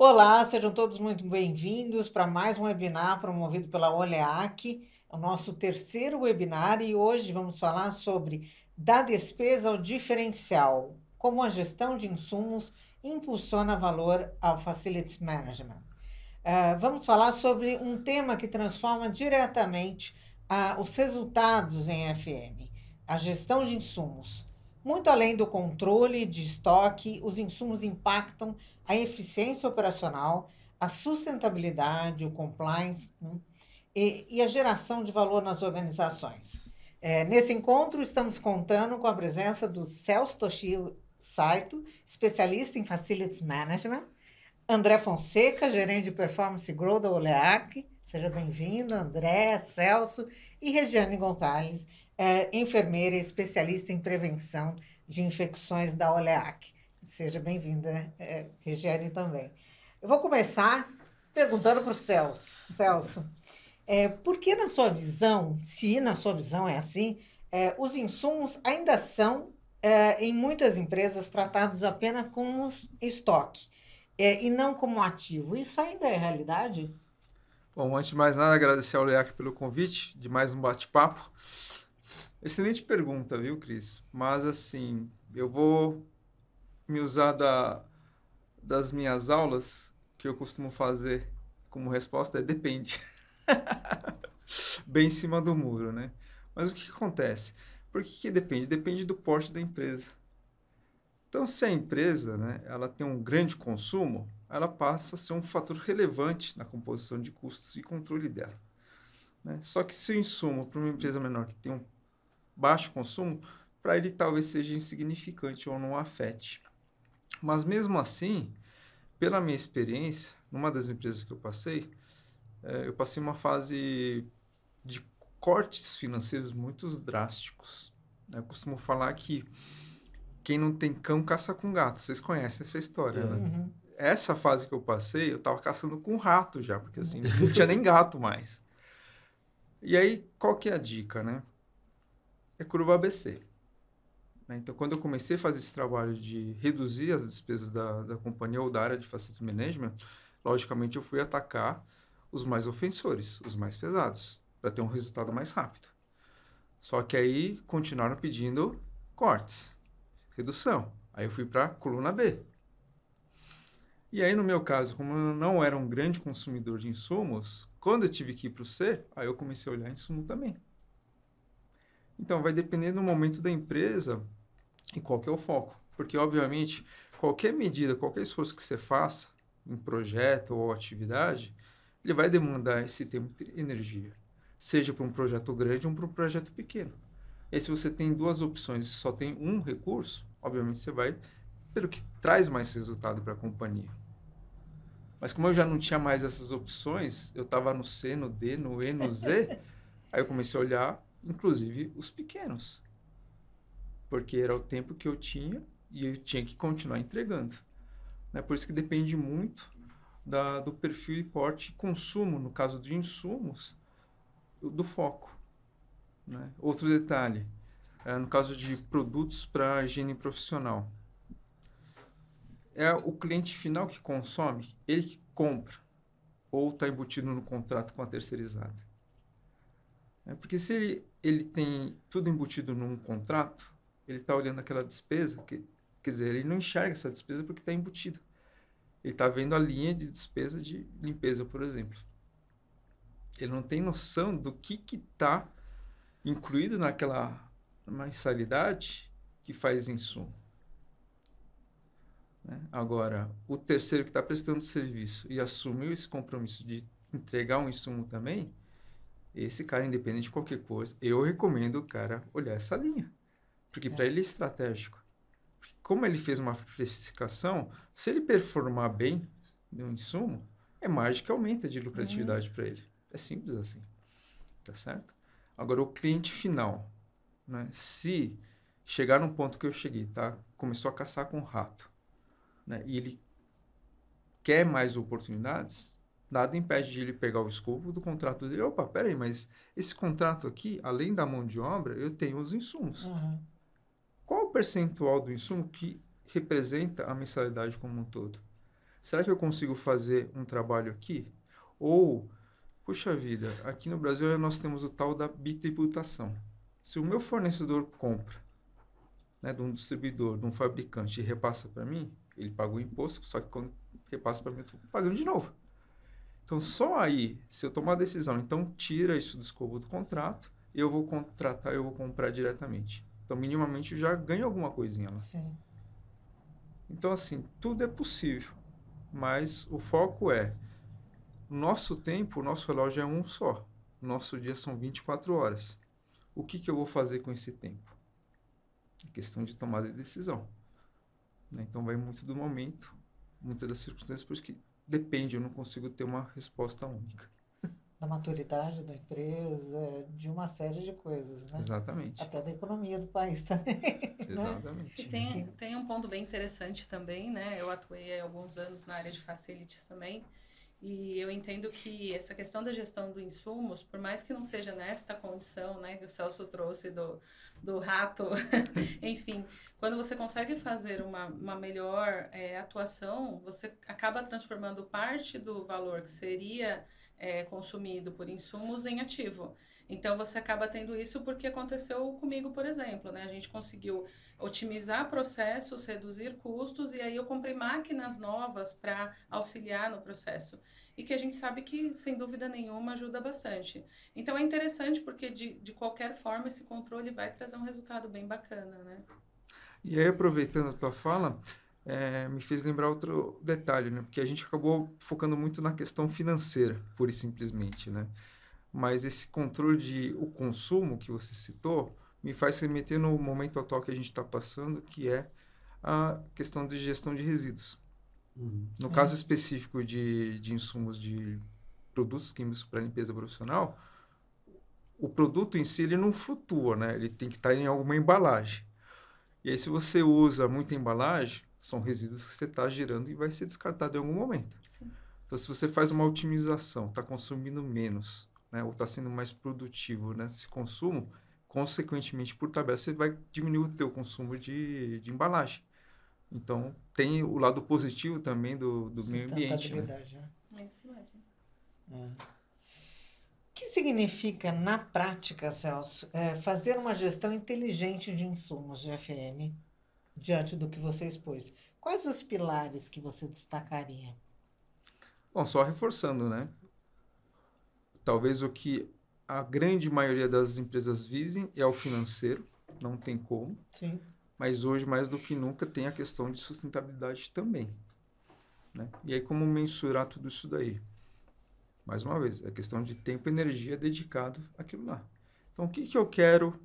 Olá, sejam todos muito bem-vindos para mais um webinar promovido pela Oleac, é o nosso terceiro webinar e hoje vamos falar sobre da despesa ao diferencial, como a gestão de insumos impulsiona valor ao Facilities Management. Vamos falar sobre um tema que transforma diretamente os resultados em FM, a gestão de insumos. Muito além do controle de estoque, os insumos impactam a eficiência operacional, a sustentabilidade, o compliance, né, e a geração de valor nas organizações. Nesse encontro, estamos contando com a presença do Celso Toshio Saito, especialista em Facilities Management, André Fonseca, gerente de Performance Growth da Oleac. Seja bem-vindo, André, Celso. E Regiane Gonzalez, enfermeira e especialista em prevenção de infecções da Oleac. Seja bem-vinda, Regiane, também. Eu vou começar perguntando para o Celso. Celso, por que na sua visão, se na sua visão é assim, os insumos ainda são, em muitas empresas, tratados apenas como estoque? E não como ativo. Isso ainda é realidade? Bom, antes de mais nada, agradecer ao Leac pelo convite de mais um bate-papo. Excelente pergunta, viu, Cris? Mas, assim, eu vou me usar das minhas aulas, que eu costumo fazer como resposta é depende. Bem em cima do muro, né? Mas o que acontece? Por que depende? Depende do porte da empresa. Então, se a empresa, né, ela tem um grande consumo, ela passa a ser um fator relevante na composição de custos e controle dela, né? Só que se o insumo para uma empresa menor que tem um baixo consumo, para ele talvez seja insignificante ou não afete. Mas mesmo assim, pela minha experiência, numa das empresas que eu passei uma fase de cortes financeiros muito drásticos. Eu costumo falar que quem não tem cão caça com gato. Vocês conhecem essa história, né? Uhum. Essa fase que eu passei, eu estava caçando com rato já, porque assim, não tinha nem gato mais. E aí, qual que é a dica, né? É curva ABC. Né? Então, quando eu comecei a fazer esse trabalho de reduzir as despesas da companhia ou da área de Facilities Management, logicamente eu fui atacar os mais ofensores, os mais pesados, para ter um resultado mais rápido. Só que aí continuaram pedindo cortes, redução. Aí eu fui para a coluna B. E aí, no meu caso, como eu não era um grande consumidor de insumos, quando eu tive que ir para o C, aí eu comecei a olhar insumo também. Então, vai depender do momento da empresa e qual que é o foco. Porque, obviamente, qualquer medida, qualquer esforço que você faça em projeto ou atividade, ele vai demandar esse tempo de energia. Seja para um projeto grande ou para um projeto pequeno. E aí, se você tem duas opções e só tem um recurso, obviamente você vai pelo que traz mais resultado para a companhia. Mas como eu já não tinha mais essas opções, eu estava no C, no D, no E, no Z, aí eu comecei a olhar, inclusive, os pequenos. Porque era o tempo que eu tinha e eu tinha que continuar entregando. Né? Por isso que depende muito do perfil e porte e consumo, no caso de insumos, do foco. Né? Outro detalhe, no caso de produtos para higiene profissional, é o cliente final que consome, ele que compra, ou está embutido no contrato com a terceirizada. Porque se ele tem tudo embutido num contrato, ele está olhando aquela despesa, quer dizer, ele não enxerga essa despesa porque está embutida. Ele está vendo a linha de despesa de limpeza, por exemplo. Ele não tem noção do que está incluído naquela mensalidade que faz insumo. Né? Agora, o terceiro que está prestando serviço e assumiu esse compromisso de entregar um insumo também, esse cara, independente de qualquer coisa, eu recomendo o cara olhar essa linha. Porque para ele é estratégico. Porque como ele fez uma precificação, se ele performar bem no insumo, é margem que aumenta de lucratividade para ele. É simples assim. Tá certo? Agora, o cliente final, né? Se chegar num ponto que eu cheguei, tá? Começou a caçar com o rato, né? E ele quer mais oportunidades, nada impede de ele pegar o escopo do contrato dele. Opa, peraí, mas esse contrato aqui, além da mão de obra, eu tenho os insumos. Uhum. Qual o percentual do insumo que representa a mensalidade como um todo? Será que eu consigo fazer um trabalho aqui? Ou, puxa vida, aqui no Brasil nós temos o tal da bitributação. Se o meu fornecedor compra, né, de um distribuidor, de um fabricante e repassa para mim, ele paga o imposto, só que quando repassa para mim, eu estou pagando de novo. Então, só aí, se eu tomar a decisão, então tira isso do escopo do contrato, eu vou contratar, eu vou comprar diretamente. Então, minimamente, eu já ganho alguma coisinha lá. Sim. Então, assim, tudo é possível, mas o foco é, o nosso tempo, o nosso relógio é um só. Nosso dia são 24 horas. O que eu vou fazer com esse tempo? É questão de tomada de decisão. Né? Então, vai muito do momento, muitas das circunstâncias, por isso que depende, eu não consigo ter uma resposta única. Da maturidade da empresa, de uma série de coisas, né? Exatamente. Até da economia do país também, né? Exatamente. E tem um ponto bem interessante também, né? Eu atuei há alguns anos na área de facilities também, e eu entendo que essa questão da gestão dos insumos, por mais que não seja nesta condição, né, que o Celso trouxe do rato, enfim, quando você consegue fazer uma melhor atuação, você acaba transformando parte do valor que seria consumido por insumos em ativo. Então, você acaba tendo isso porque aconteceu comigo, por exemplo, né? A gente conseguiu otimizar processos, reduzir custos, e aí eu comprei máquinas novas para auxiliar no processo. E que a gente sabe que, sem dúvida nenhuma, ajuda bastante. Então, é interessante porque, de qualquer forma, esse controle vai trazer um resultado bem bacana, né? E aí, aproveitando a tua fala, me fez lembrar outro detalhe, né? Porque a gente acabou focando muito na questão financeira, pura e simplesmente, né? Mas esse controle o consumo que você citou me faz remeter no momento atual que a gente está passando, que é a questão de gestão de resíduos. No Sim. caso específico de insumos de produtos químicos para limpeza profissional, o produto em si ele não flutua, né? Ele tem que estar em alguma embalagem. E aí, se você usa muita embalagem, são resíduos que você está gerando e vai ser descartado em algum momento. Sim. Então, se você faz uma otimização, está consumindo menos, né, ou está sendo mais produtivo nesse consumo, consequentemente, por tabela, você vai diminuir o teu consumo de embalagem. Então, tem o lado positivo também do meio ambiente, né? Sustentabilidade, né? É isso mesmo. O que significa, na prática, Celso, fazer uma gestão inteligente de insumos de FM diante do que você expôs? Quais os pilares que você destacaria? Bom, só reforçando, né? Talvez o que a grande maioria das empresas visem é o financeiro, não tem como. Sim. Mas hoje, mais do que nunca, tem a questão de sustentabilidade também. Né? E aí, como mensurar tudo isso daí? Mais uma vez, é questão de tempo e energia dedicado àquilo lá. Então, o que eu quero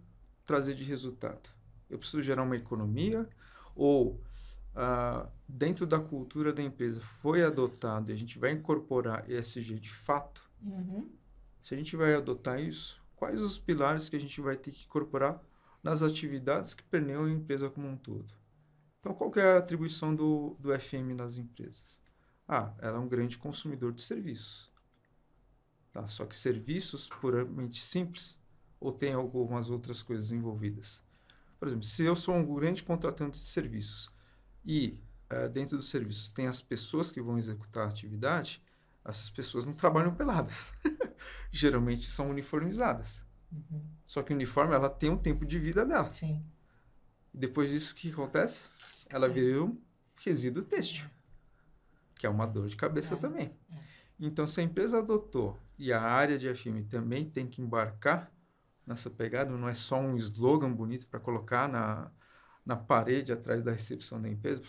trazer de resultado? Eu preciso gerar uma economia ou, dentro da cultura da empresa, foi adotado e a gente vai incorporar ESG de fato? Uhum. Se a gente vai adotar isso, quais os pilares que a gente vai ter que incorporar nas atividades que permeiam a empresa como um todo? Então, qual que é a atribuição do FM nas empresas? Ela é um grande consumidor de serviços. Tá? Só que serviços puramente simples ou tem algumas outras coisas envolvidas? Por exemplo, se eu sou um grande contratante de serviços e dentro dos serviços tem as pessoas que vão executar a atividade, essas pessoas não trabalham peladas. Geralmente são uniformizadas. Uhum. Só que o uniforme, ela tem um tempo de vida dela. Sim. E depois disso, o que acontece? Ela vira um resíduo têxtil, que é uma dor de cabeça também. Então, se a empresa adotou e a área de FM também tem que embarcar nessa pegada, não é só um slogan bonito para colocar na parede atrás da recepção da empresa,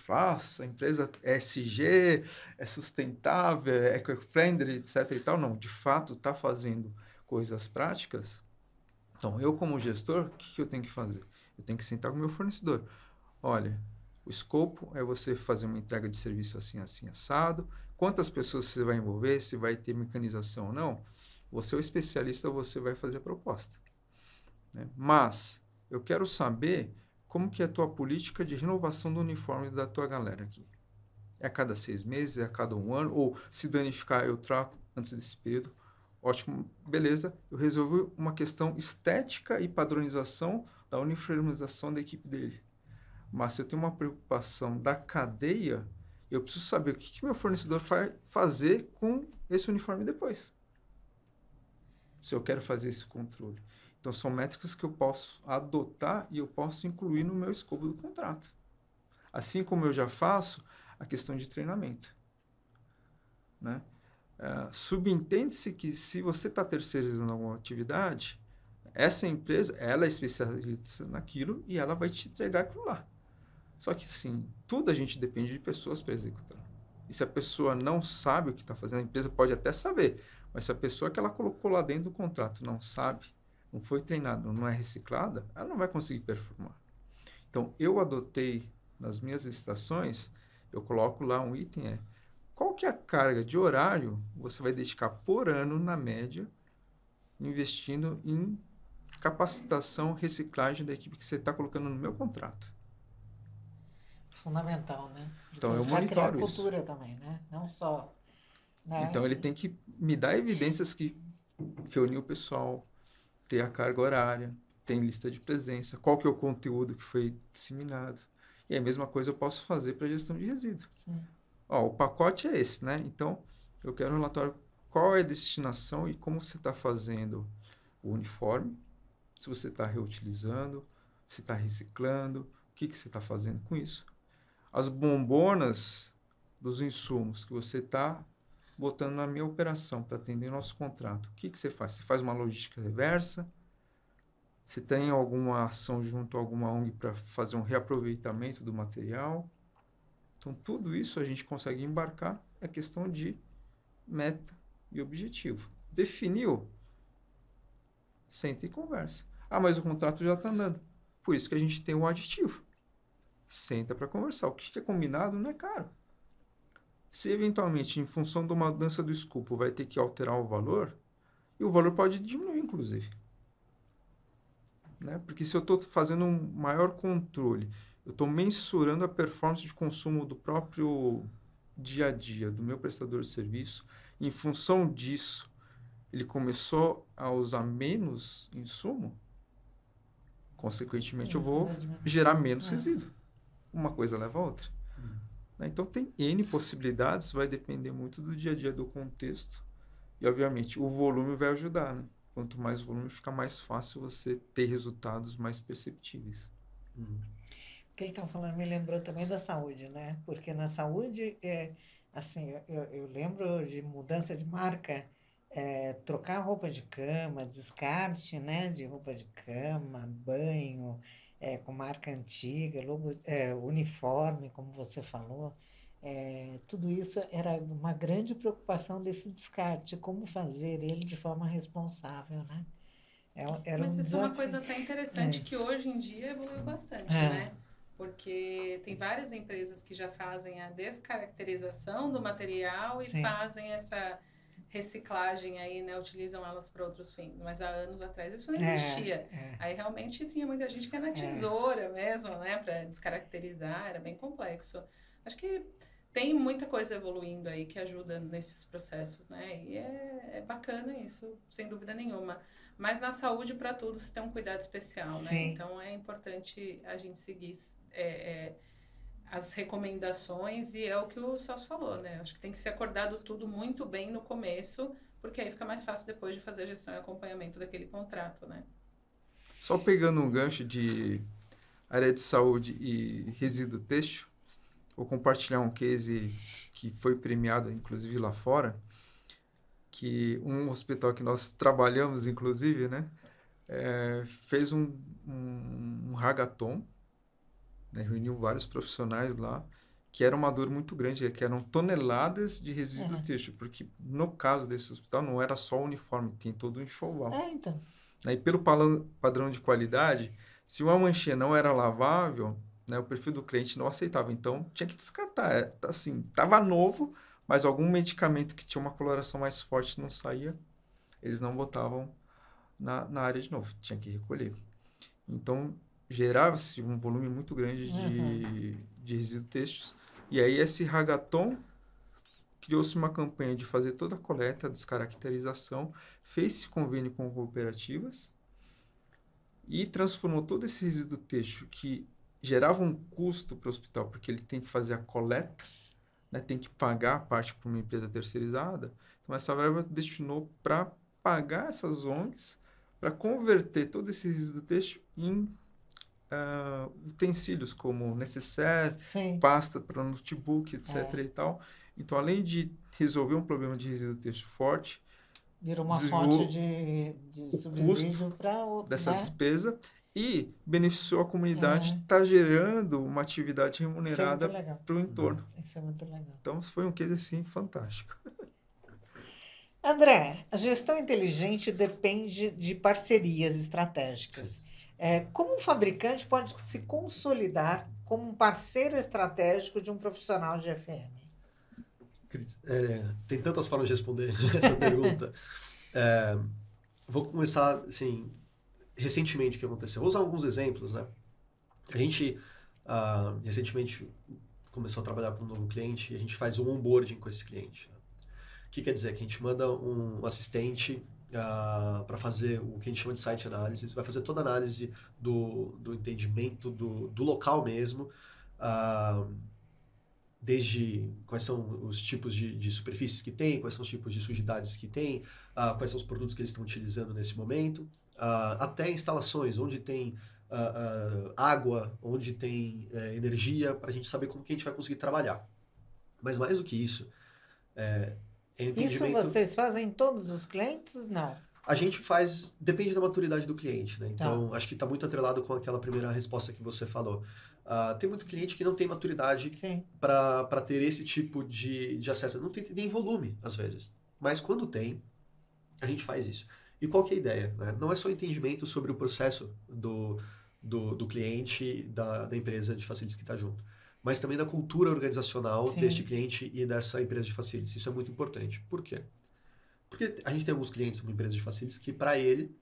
a empresa é ESG, é sustentável, é eco-friendly, etc. e tal. Não, de fato, está fazendo coisas práticas. Então, eu como gestor, o que eu tenho que fazer? Eu tenho que sentar com o meu fornecedor. Olha, o escopo é você fazer uma entrega de serviço assim, assim, assado. Quantas pessoas você vai envolver, se vai ter mecanização ou não. Você é o especialista, você vai fazer a proposta. Né? Mas, eu quero saber como que é a tua política de renovação do uniforme da tua galera aqui. É a cada 6 meses, é a cada 1 ano, ou se danificar eu trago antes desse período. Ótimo, beleza. Eu resolvi uma questão estética e padronização da uniformização da equipe dele. Mas se eu tenho uma preocupação da cadeia, Eu preciso saber o que meu fornecedor vai fazer com esse uniforme depois. Se eu quero fazer esse controle. Então, são métricas que eu posso adotar e eu posso incluir no meu escopo do contrato. Assim como eu já faço a questão de treinamento. Né? Subentende-se que se você está terceirizando alguma atividade, essa empresa, ela é especialista naquilo e ela vai te entregar aquilo lá. Só que, sim, tudo a gente depende de pessoas para executar. E se a pessoa não sabe o que está fazendo, a empresa pode até saber, mas se a pessoa que ela colocou lá dentro do contrato não sabe, não foi treinada, não é reciclada, ela não vai conseguir performar. Então, eu adotei nas minhas licitações, eu coloco lá um item, qual que é a carga de horário você vai dedicar por ano, na média, investindo em capacitação, reciclagem da equipe que você está colocando no meu contrato. Fundamental, né? Então, eu Para criar monitoro isso. cultura também, né? Não só... Né? Então, ele tem que me dar evidências que reunir o pessoal, ter a carga horária, tem lista de presença, qual que é o conteúdo que foi disseminado. E a mesma coisa eu posso fazer para a gestão de resíduo. Sim. O pacote é esse, né? Então, eu quero um relatório qual é a destinação e como você está fazendo o uniforme, se você está reutilizando, se está reciclando, o que você está fazendo com isso. As bombonas dos insumos que você está botando na minha operação para atender nosso contrato, o que você faz? Você faz uma logística reversa? Você tem alguma ação junto a alguma ONG para fazer um reaproveitamento do material? Então, tudo isso a gente consegue embarcar, é questão de meta e objetivo. Definiu? Senta e conversa. Mas o contrato já está andando. Por isso que a gente tem um aditivo. Senta para conversar. O que é combinado não é caro. Se eventualmente, em função de uma mudança do escopo, vai ter que alterar o valor, e o valor pode diminuir, inclusive. Né? Porque se eu estou fazendo um maior controle, eu estou mensurando a performance de consumo do próprio dia a dia, do meu prestador de serviço, em função disso, ele começou a usar menos insumo, consequentemente eu vou gerar menos resíduo. Uma coisa leva a outra. Então tem N possibilidades, vai depender muito do dia a dia, do contexto. E obviamente o volume vai ajudar, né? Quanto mais volume, fica mais fácil você ter resultados mais perceptíveis. O que ele está falando me lembrou também da saúde, né? Porque na saúde, assim, eu lembro de mudança de marca, trocar roupa de cama, descarte, né, de roupa de cama, banho, com marca antiga, logo, uniforme, como você falou. Tudo isso era uma grande preocupação desse descarte, como fazer ele de forma responsável, né? Era Mas um isso é uma desafio. coisa até interessante que hoje em dia evoluiu bastante, né? Porque tem várias empresas que já fazem a descaracterização do material e Sim. fazem essa reciclagem aí, né? Utilizam elas para outros fins. Mas há anos atrás isso não existia. Aí realmente tinha muita gente que era na tesoura mesmo, né? Para descaracterizar, era bem complexo. Acho que tem muita coisa evoluindo aí que ajuda nesses processos, né? E é bacana isso, sem dúvida nenhuma. Mas na saúde, para tudo, se tem um cuidado especial, né? Sim. Então, é importante a gente seguir as recomendações e é o que o Celso falou, né? Acho que tem que ser acordado tudo muito bem no começo, porque aí fica mais fácil depois de fazer a gestão e acompanhamento daquele contrato, né? Só pegando um gancho de área de saúde e resíduo têxtil, vou compartilhar um case que foi premiado, inclusive, lá fora, que um hospital que nós trabalhamos, inclusive, né, fez um hackathon, né, reuniu vários profissionais lá, que era uma dor muito grande, que eram toneladas de resíduo têxtil, porque no caso desse hospital não era só o uniforme, tem todo o enxoval. Então. E pelo padrão de qualidade, se uma manchinha não era lavável, né, o perfil do cliente não aceitava, então tinha que descartar. Assim, estava novo, mas algum medicamento que tinha uma coloração mais forte não saía, eles não botavam na área de novo, tinha que recolher. Então, gerava-se um volume muito grande de resíduos têxteis. E aí, esse hackathon, criou-se uma campanha de fazer toda a coleta, descaracterização, fez-se convênio com cooperativas e transformou todo esse resíduo têxtil que gerava um custo para o hospital, porque ele tem que fazer a coleta, né, tem que pagar a parte para uma empresa terceirizada, então essa verba destinou para pagar essas ONGs, para converter todo esse resíduo têxtil em utensílios como necessaire, Sim. pasta para notebook, etc. e tal. Então, além de resolver um problema de resíduo têxtil forte, Virou uma fonte de subsídio para dessa né? despesa e beneficiou a comunidade, está gerando uma atividade remunerada para o entorno. Isso é muito legal. Então, foi um case assim fantástico. André, a gestão inteligente depende de parcerias estratégicas. Como um fabricante pode se consolidar como um parceiro estratégico de um profissional de FM? Cris, tem tantas formas de responder essa pergunta. Vou começar, assim, recentemente o que aconteceu. Vou usar alguns exemplos, né? A gente, recentemente, começou a trabalhar com um novo cliente e a gente faz um onboarding com esse cliente. O que quer dizer? Que a gente manda um assistente para fazer o que a gente chama de site analysis, vai fazer toda a análise do entendimento do local mesmo, desde quais são os tipos de superfícies que tem, quais são os tipos de sujidades que tem, quais são os produtos que eles estão utilizando nesse momento, até instalações, onde tem água, onde tem energia, para a gente saber como que a gente vai conseguir trabalhar. Mas mais do que isso, Isso vocês fazem em todos os clientes? Não. A gente faz, depende da maturidade do cliente, né? Então, acho que está muito atrelado com aquela primeira resposta que você falou. Tem muito cliente que não tem maturidade para ter esse tipo de acesso. Não tem nem volume, às vezes. Mas quando tem, a gente faz isso. E qual que é a ideia? Né? Não é só entendimento sobre o processo do cliente, da empresa de facilities que está junto, mas também da cultura organizacional deste cliente e dessa empresa de facilities. Isso é muito importante. Por quê? Porque a gente tem alguns clientes, uma empresa de facilities, que para ele,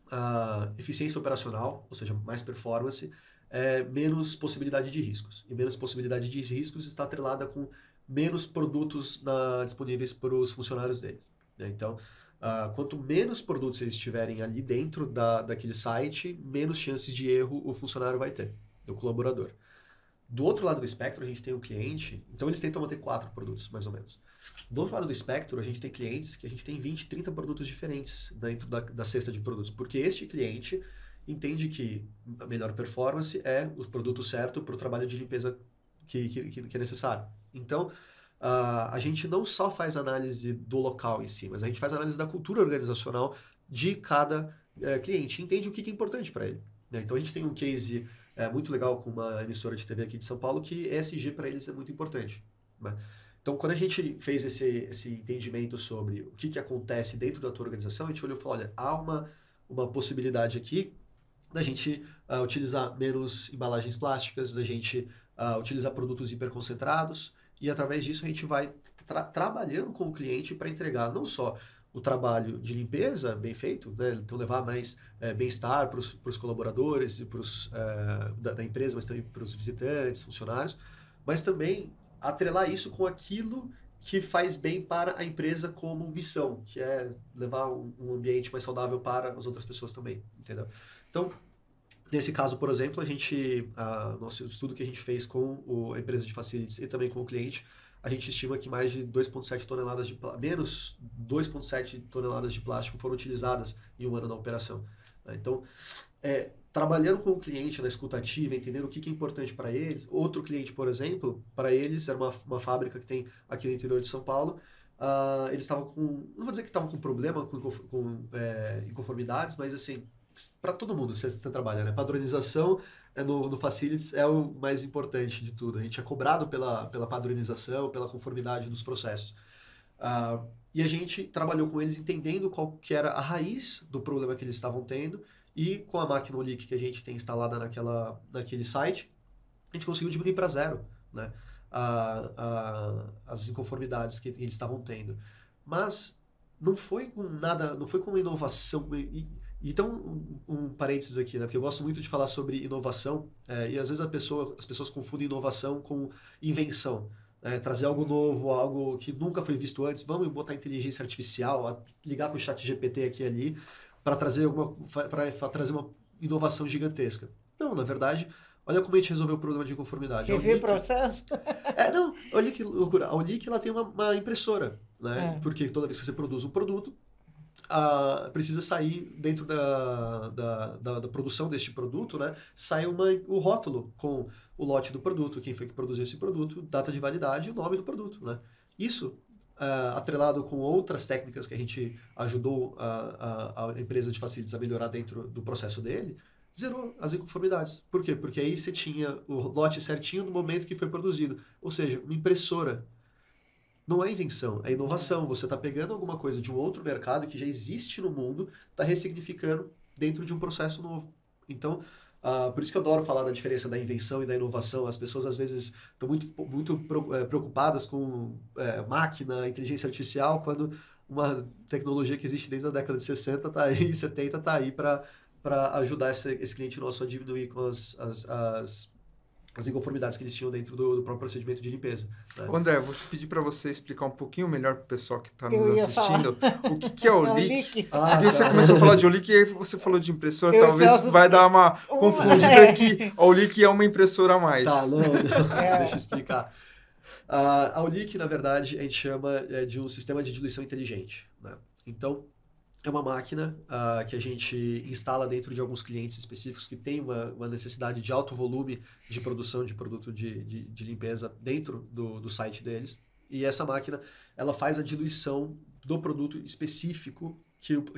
a eficiência operacional, ou seja, mais performance, é menos possibilidade de riscos. E menos possibilidade de riscos está atrelada com menos produtos disponíveis para os funcionários deles. Né? Então, quanto menos produtos eles tiverem ali dentro daquele site, menos chances de erro o funcionário vai ter, o colaborador. Do outro lado do espectro, a gente tem o cliente, então eles tentam manter 4 produtos, mais ou menos. Do outro lado do espectro, a gente tem clientes que a gente tem 20, 30 produtos diferentes dentro da cesta de produtos, porque este cliente entende que a melhor performance é o produto certo para o trabalho de limpeza que é necessário. Então, a gente não só faz análise do local em si, mas a gente faz análise da cultura organizacional de cada cliente, entende o que é importante para ele. Né? Então, a gente tem um case muito legal com uma emissora de TV aqui de São Paulo que ESG para eles é muito importante. Né? Então, quando a gente fez esse entendimento sobre o que acontece dentro da tua organização, a gente olhou e falou, olha, há uma possibilidade aqui da gente utilizar menos embalagens plásticas, da gente utilizar produtos hiperconcentrados, e através disso a gente vai trabalhando com o cliente para entregar não só o trabalho de limpeza bem feito, né? Então levar mais bem-estar para os colaboradores e da empresa, mas também para os visitantes, funcionários, mas também atrelar isso com aquilo que faz bem para a empresa como missão, que é levar um ambiente mais saudável para as outras pessoas também, entendeu? Então, nesse caso, por exemplo, nosso estudo que a gente fez com a empresa de facilities e também com o cliente, a gente estima que mais de 2,7 toneladas menos 2,7 toneladas de plástico foram utilizadas em um ano na operação. Então, trabalhando com o cliente na escuta ativa, entendendo o que é importante para eles. Outro cliente, por exemplo, para eles era uma fábrica que tem aqui no interior de São Paulo. Eles estavam não vou dizer que estavam com problema com inconformidades, mas assim, para todo mundo você trabalha, né? Padronização no Facilities é o mais importante de tudo. A gente é cobrado pela padronização, pela conformidade dos processos. E a gente trabalhou com eles entendendo qual que era a raiz do problema que eles estavam tendo, e com a máquina Olic que a gente tem instalada naquele site, a gente conseguiu diminuir para zero, né? As inconformidades que eles estavam tendo. Mas não foi com nada, não foi com uma inovação. Então, um parênteses aqui, né? Porque eu gosto muito de falar sobre inovação, e às vezes as pessoas confundem inovação com invenção. Trazer algo novo, algo que nunca foi visto antes. Vamos botar inteligência artificial, ligar com o chat GPT aqui e ali, para trazer uma inovação gigantesca. Não, na verdade, Olha como a gente resolveu o problema de inconformidade. Rever processo? Não, olha que loucura. A Olic, ela tem uma impressora, né? Porque toda vez que você produz um produto, precisa sair dentro da produção deste produto, né? Sai o rótulo com o lote do produto, quem foi que produziu esse produto, data de validade e o nome do produto, né? Isso, atrelado com outras técnicas que a gente ajudou a empresa de facilities a melhorar dentro do processo dele, zerou as inconformidades. Por quê? Porque aí você tinha o lote certinho no momento que foi produzido. Ou seja, uma impressora. Não é invenção, é inovação. Você está pegando alguma coisa de um outro mercado que já existe no mundo, está ressignificando dentro de um processo novo. Então, por isso que eu adoro falar da diferença da invenção e da inovação. As pessoas, às vezes, estão muito preocupadas com máquina, inteligência artificial, quando uma tecnologia que existe desde a década de 60, está aí, 70, está aí para ajudar esse cliente nosso a diminuir com as inconformidades que eles tinham dentro do próprio procedimento de limpeza. Né? André, vou pedir para você explicar um pouquinho melhor para o pessoal que está nos assistindo o que é Olic. Porque você começou a falar de Olic e aí você falou de impressora, talvez vai dar uma confundida que a Olic é uma impressora a mais. Tá, não. Deixa eu explicar. A Olic, na verdade, a gente chama de um sistema de diluição inteligente. Né? Então, é uma máquina que a gente instala dentro de alguns clientes específicos que têm uma necessidade de alto volume de produção de produto de limpeza dentro do site deles. E essa máquina, ela faz a diluição do produto específico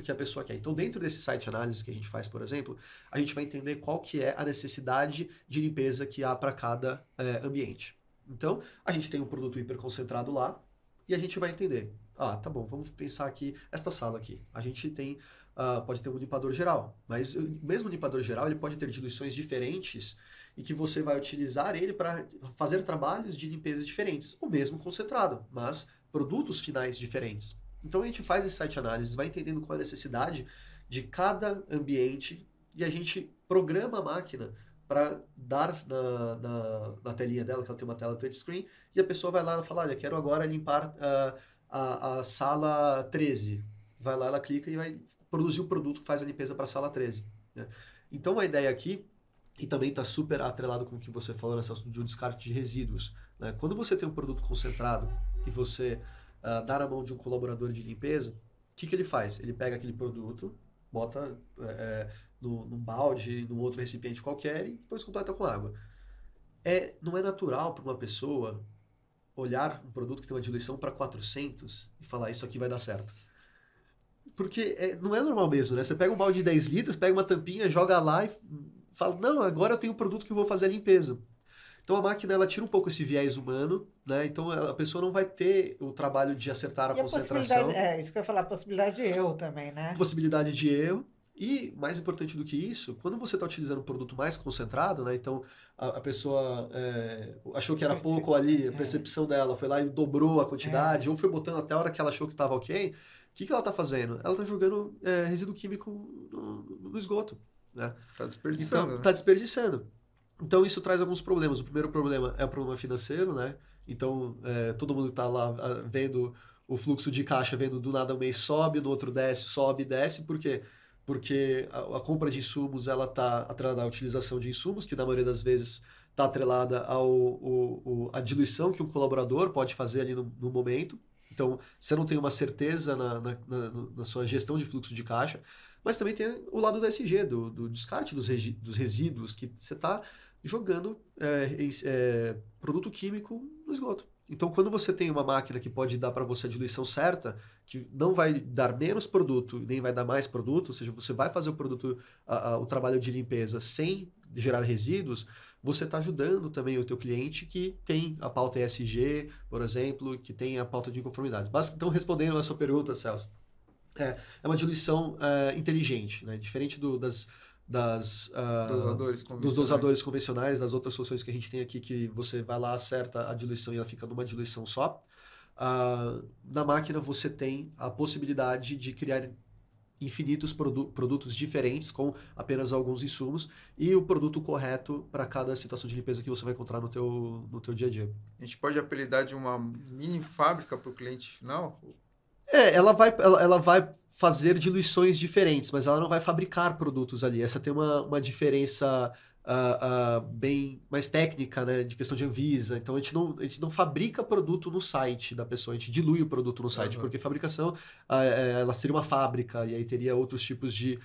que a pessoa quer. Então, dentro desse site análise que a gente faz, por exemplo, a gente vai entender qual que é a necessidade de limpeza que há para cada ambiente. Então, a gente tem um produto hiperconcentrado lá e a gente vai entender. Tá bom, vamos pensar aqui, esta sala aqui. A gente tem, pode ter um limpador geral, mas o mesmo limpador geral ele pode ter diluições diferentes e que você vai utilizar ele para fazer trabalhos de limpeza diferentes. O mesmo concentrado, mas produtos finais diferentes. Então a gente faz esse site análise, vai entendendo qual é a necessidade de cada ambiente e a gente programa a máquina para dar na telinha dela, que ela tem uma tela touchscreen, e a pessoa vai lá e fala, olha, quero agora limpar a sala 13. Vai lá, ela clica e vai produzir o produto que faz a limpeza para a sala 13. Né? Então a ideia aqui, e também está super atrelado com o que você falou nessa assunto de um descarte de resíduos. Né? Quando você tem um produto concentrado e você dá na mão de um colaborador de limpeza, o que ele faz? Ele pega aquele produto, bota num balde, num outro recipiente qualquer e depois completa com água. Não é natural para uma pessoa olhar um produto que tem uma diluição para 400 e falar, isso aqui vai dar certo. Porque não é normal mesmo, né? Você pega um balde de 10 litros, pega uma tampinha, joga lá e fala, não, agora eu tenho um produto que eu vou fazer a limpeza. Então a máquina, ela tira um pouco esse viés humano, né? Então a pessoa não vai ter o trabalho de acertar a concentração. Isso que eu ia falar, a possibilidade de erro também, né? Possibilidade de erro. E, mais importante do que isso, quando você está utilizando um produto mais concentrado, né? Então a pessoa achou que era pouco ali, a percepção dela foi lá e dobrou a quantidade, ou foi botando até a hora que ela achou que estava ok, o que ela está fazendo? Ela está jogando resíduo químico no esgoto. Né? Está desperdiçando. Então, está desperdiçando. Então, isso traz alguns problemas. O primeiro problema é o problema financeiro, né? Então, todo mundo está lá vendo o fluxo de caixa, vendo do nada um mês sobe, no outro desce, sobe, desce. Por quê? Porque a compra de insumos ela está atrelada à utilização de insumos, que na maioria das vezes está atrelada à diluição que um colaborador pode fazer ali no momento. Então, você não tem uma certeza na sua gestão de fluxo de caixa, mas também tem o lado do ESG, do descarte dos resíduos, que você está jogando produto químico no esgoto. Então, quando você tem uma máquina que pode dar para você a diluição certa, que não vai dar menos produto, nem vai dar mais produto, ou seja, você vai fazer o produto, o trabalho de limpeza sem gerar resíduos, você está ajudando também o teu cliente que tem a pauta ESG, por exemplo, que tem a pauta de inconformidades. Então, respondendo a sua pergunta, Celso, é uma diluição inteligente, né? Diferente dos dosadores convencionais, das outras soluções que a gente tem aqui, que você vai lá, acerta a diluição e ela fica numa diluição só. Na máquina você tem a possibilidade de criar infinitos produtos diferentes com apenas alguns insumos e o produto correto para cada situação de limpeza que você vai encontrar no teu dia a dia. A gente pode apelidar de uma mini fábrica para o cliente final? Ela vai fazer diluições diferentes, mas ela não vai fabricar produtos ali. Essa tem uma diferença bem mais técnica, né, de questão de Anvisa. Então, a gente não fabrica produto no site da pessoa, a gente dilui o produto no site, porque fabricação, ela seria uma fábrica, e aí teria outros tipos de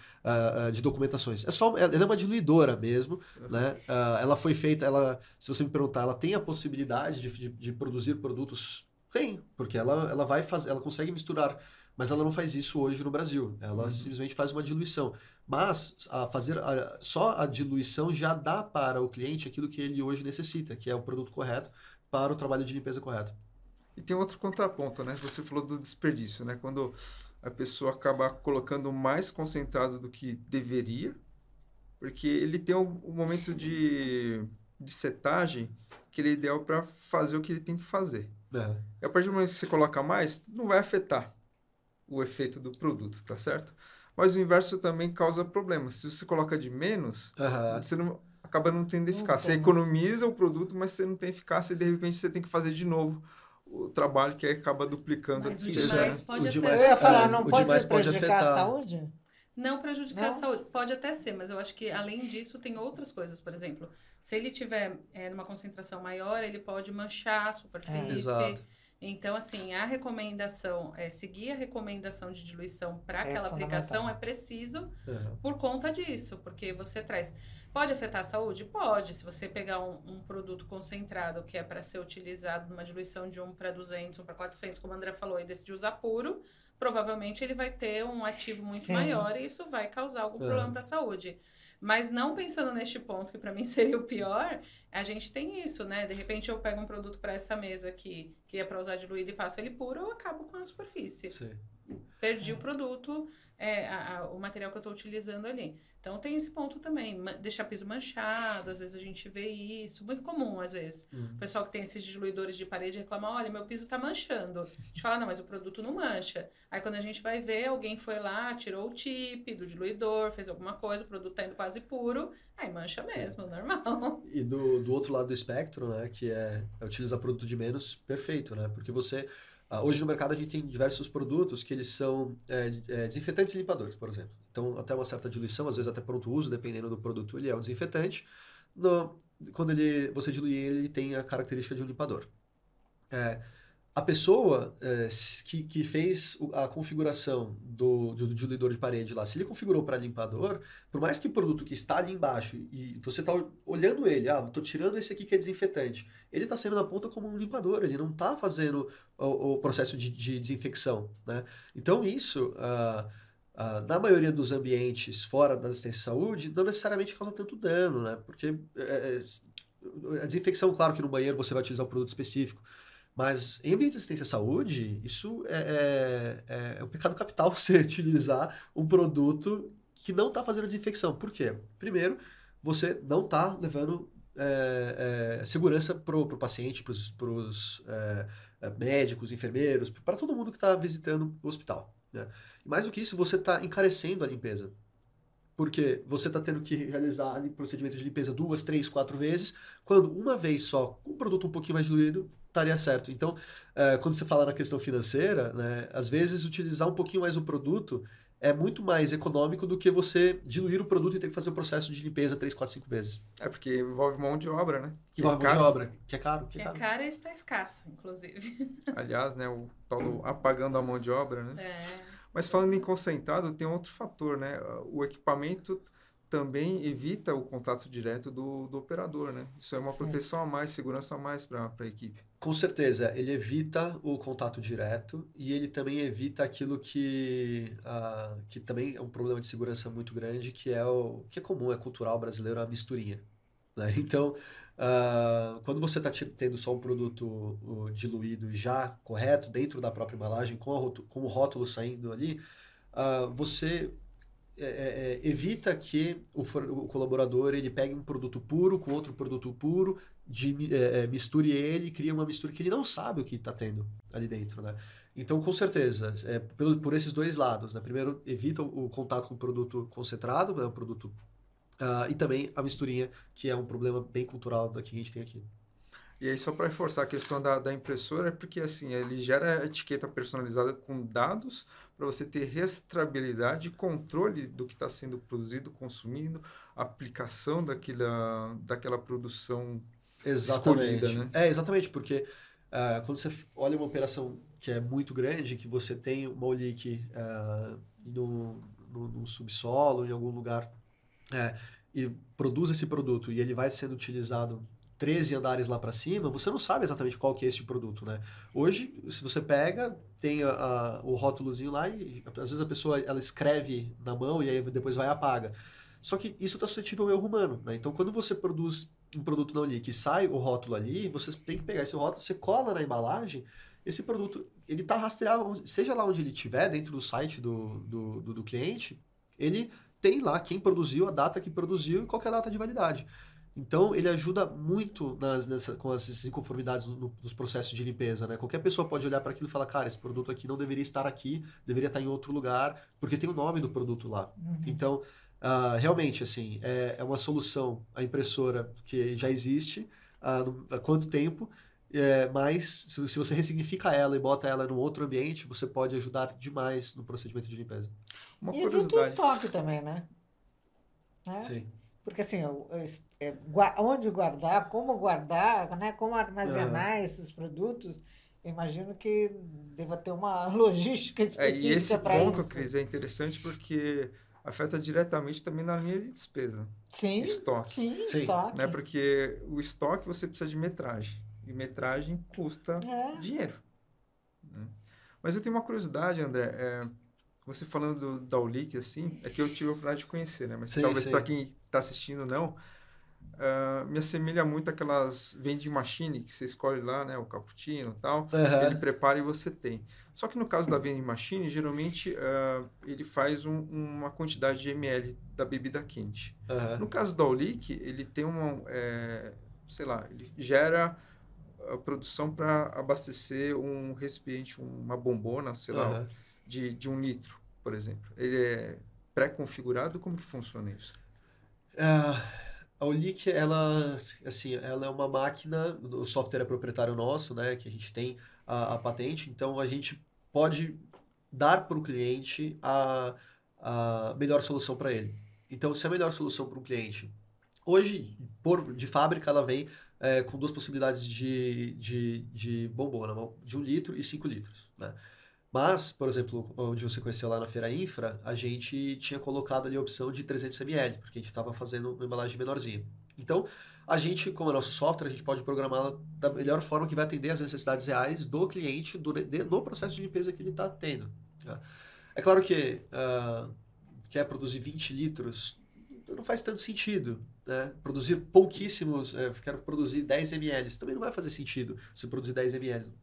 documentações. Ela é uma diluidora mesmo, né? Ela foi feita, se você me perguntar, ela tem a possibilidade de produzir produtos? Tem, porque ela vai fazer, ela consegue misturar, mas ela não faz isso hoje no Brasil. Ela simplesmente faz uma diluição. Mas só a diluição já dá para o cliente aquilo que ele hoje necessita, que é o produto correto para o trabalho de limpeza correto. E tem outro contraponto, né? Você falou do desperdício, né? Quando a pessoa acaba colocando mais concentrado do que deveria, porque ele tem um momento de setagem que ele é ideal para fazer o que ele tem que fazer. E a partir do momento que você coloca mais, não vai afetar o efeito do produto, tá certo? Mas o inverso também causa problemas. Se você coloca de menos, você acaba não tendo eficácia. Você economiza o produto, mas você não tem eficácia e de repente você tem que fazer de novo o trabalho que aí acaba duplicando a despesa. Mas pode Eu ia falar, não pode prejudicar a saúde? Não prejudicar a saúde. Pode até ser, mas eu acho que além disso tem outras coisas. Por exemplo, se ele tiver numa concentração maior, ele pode manchar a superfície. Exato. Então, assim, a recomendação, seguir a recomendação de diluição para aquela aplicação é preciso por conta disso, porque você traz... Pode afetar a saúde? Pode. Se você pegar um produto concentrado que é para ser utilizado numa diluição de 1 para 200, 1 para 400, como o André falou, e decidir usar puro, provavelmente ele vai ter um ativo muito maior e isso vai causar algum problema para a saúde. Mas não pensando neste ponto, que para mim seria o pior, a gente tem isso, né? De repente eu pego um produto para essa mesa aqui, que é para usar diluído e passo ele puro, eu acabo com a superfície. Sim. Perdi o produto, o material que eu estou utilizando ali. Então tem esse ponto também, deixar piso manchado, às vezes a gente vê isso, muito comum às vezes. O pessoal que tem esses diluidores de parede reclama, olha, meu piso está manchando. A gente fala, não, mas o produto não mancha. Aí quando a gente vai ver, alguém foi lá, tirou o tip do diluidor, fez alguma coisa, o produto está indo quase puro, aí mancha mesmo, normal. E do outro lado do espectro, né, que é utilizar produto de menos, perfeito, né, porque você... Hoje no mercado a gente tem diversos produtos que eles são desinfetantes e limpadores, por exemplo. Então, até uma certa diluição, às vezes até pronto uso, dependendo do produto, ele é um desinfetante. Quando você dilui ele tem a característica de um limpador. A pessoa que fez a configuração do diluidor de parede lá, se ele configurou para limpador, por mais que o produto que está ali embaixo e você está olhando ele, estou tirando esse aqui que é desinfetante, ele está sendo na ponta como um limpador, ele não está fazendo o processo de desinfecção, né? Então isso, na maioria dos ambientes fora da assistência de saúde, não necessariamente causa tanto dano, né? Porque a desinfecção, claro que no banheiro você vai utilizar um produto específico, mas em ambiente de assistência à saúde, isso é um pecado capital você utilizar um produto que não está fazendo a desinfecção. Por quê? Primeiro, você não está levando segurança para o paciente, para os médicos, enfermeiros, para todo mundo que está visitando o hospital, né? E mais do que isso, você está encarecendo a limpeza. Porque você está tendo que realizar procedimento de limpeza 2, 3, 4 vezes, quando uma vez só, com um produto um pouquinho mais diluído, estaria certo. Então, quando você fala na questão financeira, né, às vezes utilizar um pouquinho mais o produto é muito mais econômico do que você diluir o produto e ter que fazer o processo de limpeza 3, 4, 5 vezes. Porque envolve mão de obra, né? Envolve mão de obra, que é caro. Que é cara e está escassa, inclusive. Aliás, né, o tal do apagando a mão de obra, né? Mas falando em concentrado, tem outro fator, né? O equipamento também evita o contato direto do operador, né? Isso é uma proteção a mais, segurança a mais para a equipe. Com certeza, ele evita o contato direto e ele também evita aquilo que também é um problema de segurança muito grande, que é comum, é cultural brasileiro, a misturinha, né? Então, quando você está tendo só um produto diluído já correto, dentro da própria embalagem, com o rótulo saindo ali, você evita que o colaborador ele pegue um produto puro com outro produto puro, misture ele, cria uma mistura que ele não sabe o que está tendo ali dentro, né? Então, com certeza, por esses dois lados, né? Primeiro, evita o contato com o produto concentrado, né? O produto e também a misturinha, que é um problema bem cultural que a gente tem aqui. E aí, só para reforçar a questão da impressora, é porque assim, ele gera a etiqueta personalizada com dados para você ter rastreabilidade e controle do que está sendo produzido, consumido, aplicação daquela produção escolhida, Exatamente. né? Exatamente, porque quando você olha uma operação que é muito grande, que você tem uma OLIC no subsolo, em algum lugar, e produz esse produto e ele vai sendo utilizado 13 andares lá para cima, você não sabe exatamente qual que é esse produto, né? Hoje, se você pega, tem o rótulozinho lá e às vezes a pessoa ela escreve na mão e aí depois vai e apaga. Só que isso está suscetível ao erro humano, né? Então, quando você produz um produto na OLIC que sai o rótulo ali, você tem que pegar esse rótulo, você cola na embalagem, esse produto, ele está rastreado, seja lá onde ele estiver, dentro do site do cliente, ele tem lá quem produziu, a data que produziu e qual que é a data de validade. Então, ele ajuda muito com essas inconformidades nos processos de limpeza, né? Qualquer pessoa pode olhar para aquilo e falar, cara, esse produto aqui não deveria estar aqui, deveria estar em outro lugar, porque tem o nome do produto lá. Então, realmente, assim, é uma solução, a impressora que já existe há quanto tempo, mas se você ressignifica ela e bota ela num outro ambiente, você pode ajudar demais no procedimento de limpeza. Uma E evita o curiosidade. estoque também, né? Sim. Porque assim, onde guardar, né? Como armazenar esses produtos, eu imagino que deva ter uma logística E esse específica para ponto, isso. Cris, é interessante porque afeta diretamente também na linha de despesa. Sim, Estoque. sim, Sim. estoque. Né? Porque o estoque você precisa de metragem. E metragem custa dinheiro. Né? Mas eu tenho uma curiosidade, André. Você falando da OLIC, assim, é que eu tive a oportunidade de conhecer, né? Mas Sim, talvez sim. para quem está assistindo não, me assemelha muito àquelas vending machine que você escolhe lá, né? O cappuccino e tal, ele prepara e você tem. Só que no caso da vending machine, geralmente ele faz uma quantidade de ml da bebida quente. No caso da OLIC, ele tem sei lá, ele gera a produção para abastecer um recipiente, uma bombona, sei lá, de 1 litro, por exemplo. Ele é pré-configurado? Como que funciona isso? A OLIC, ela é uma máquina, o software é proprietário nosso, né, que a gente tem a patente, então a gente pode dar para o cliente a melhor solução para ele. Então, se a melhor solução para um cliente, hoje, de fábrica, ela vem com 2 possibilidades de bombona, de 1 litro e 5 litros, né? Mas, por exemplo, onde você conheceu lá na Feira Infra, a gente tinha colocado ali a opção de 300 ml, porque a gente estava fazendo uma embalagem menorzinha. Então, a gente, como é nosso software, a gente pode programá-la da melhor forma que vai atender às necessidades reais do cliente no processo de limpeza que ele está tendo. Tá? É claro que quer produzir 20 litros, não faz tanto sentido. Né? Produzir pouquíssimos, quero produzir 10 ml, também não vai fazer sentido você produzir 10 ml.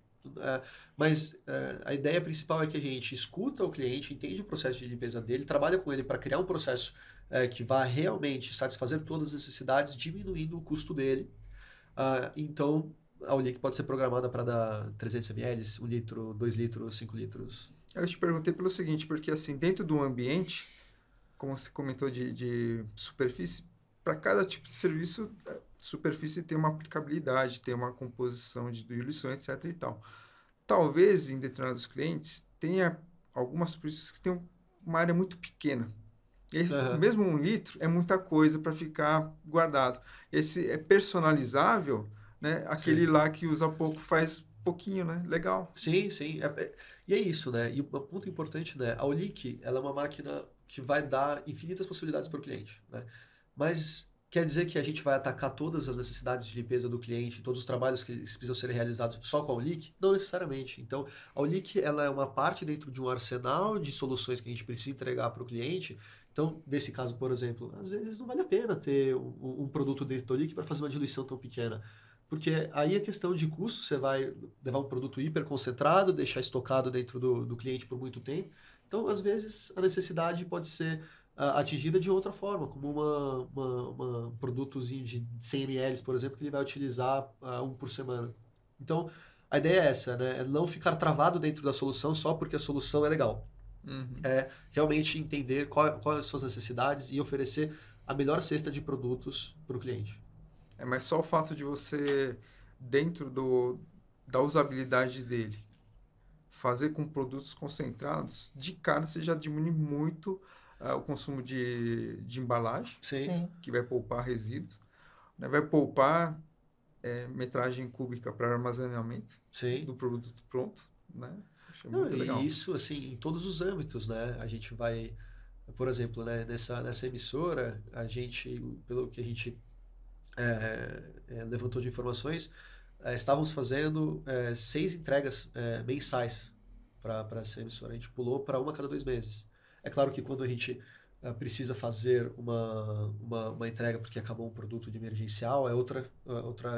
Mas a ideia principal é que a gente escuta o cliente, entende o processo de limpeza dele, trabalha com ele para criar um processo que vá realmente satisfazer todas as necessidades, diminuindo o custo dele. Então, a OLIC pode ser programada para dar 300 ml, 1 litro, 2 litros, 5 litros. Eu te perguntei pelo seguinte, porque assim, dentro do ambiente, como você comentou de superfície, para cada tipo de serviço, superfície tem uma aplicabilidade, tem uma composição de diluição, etc. e tal. Talvez, em determinados clientes, tenha algumas superfícies que tenham uma área muito pequena. E aí, mesmo 1 litro é muita coisa para ficar guardado. Esse é personalizável, né? Aquele lá que usa pouco faz pouquinho, né? Legal. Sim, sim. E é isso, né? E um ponto importante, né? A OLIC, ela é uma máquina que vai dar infinitas possibilidades para o cliente, né? Mas quer dizer que a gente vai atacar todas as necessidades de limpeza do cliente, todos os trabalhos que precisam ser realizados só com a OLIC? Não necessariamente. Então, a OLIC ela é uma parte dentro de um arsenal de soluções que a gente precisa entregar para o cliente. Então, nesse caso, por exemplo, às vezes não vale a pena ter um produto dentro da OLIC para fazer uma diluição tão pequena. Porque aí é questão de custo, você vai levar um produto hiper concentrado, deixar estocado dentro do cliente por muito tempo. Então, às vezes, a necessidade pode ser atingida de outra forma, como um produtozinho de 100 ml, por exemplo, que ele vai utilizar 1 por semana. Então, a ideia é essa, né? É não ficar travado dentro da solução só porque a solução é legal. É realmente entender quais são as suas necessidades e oferecer a melhor cesta de produtos para o cliente. Mas só o fato de você dentro da usabilidade dele, fazer com produtos concentrados, de cara você já diminui muito o consumo de embalagem, Sim. que vai poupar resíduos, né? Vai poupar metragem cúbica para armazenamento do produto pronto, né? Achei muito legal. E isso, assim, em todos os âmbitos, né? A gente vai, por exemplo, né, nessa emissora, a gente, pelo que a gente levantou de informações, estávamos fazendo 6 entregas mensais para essa emissora. A gente pulou para uma a cada 2 meses. É claro que quando a gente precisa fazer uma entrega porque acabou um produto de emergencial, é outra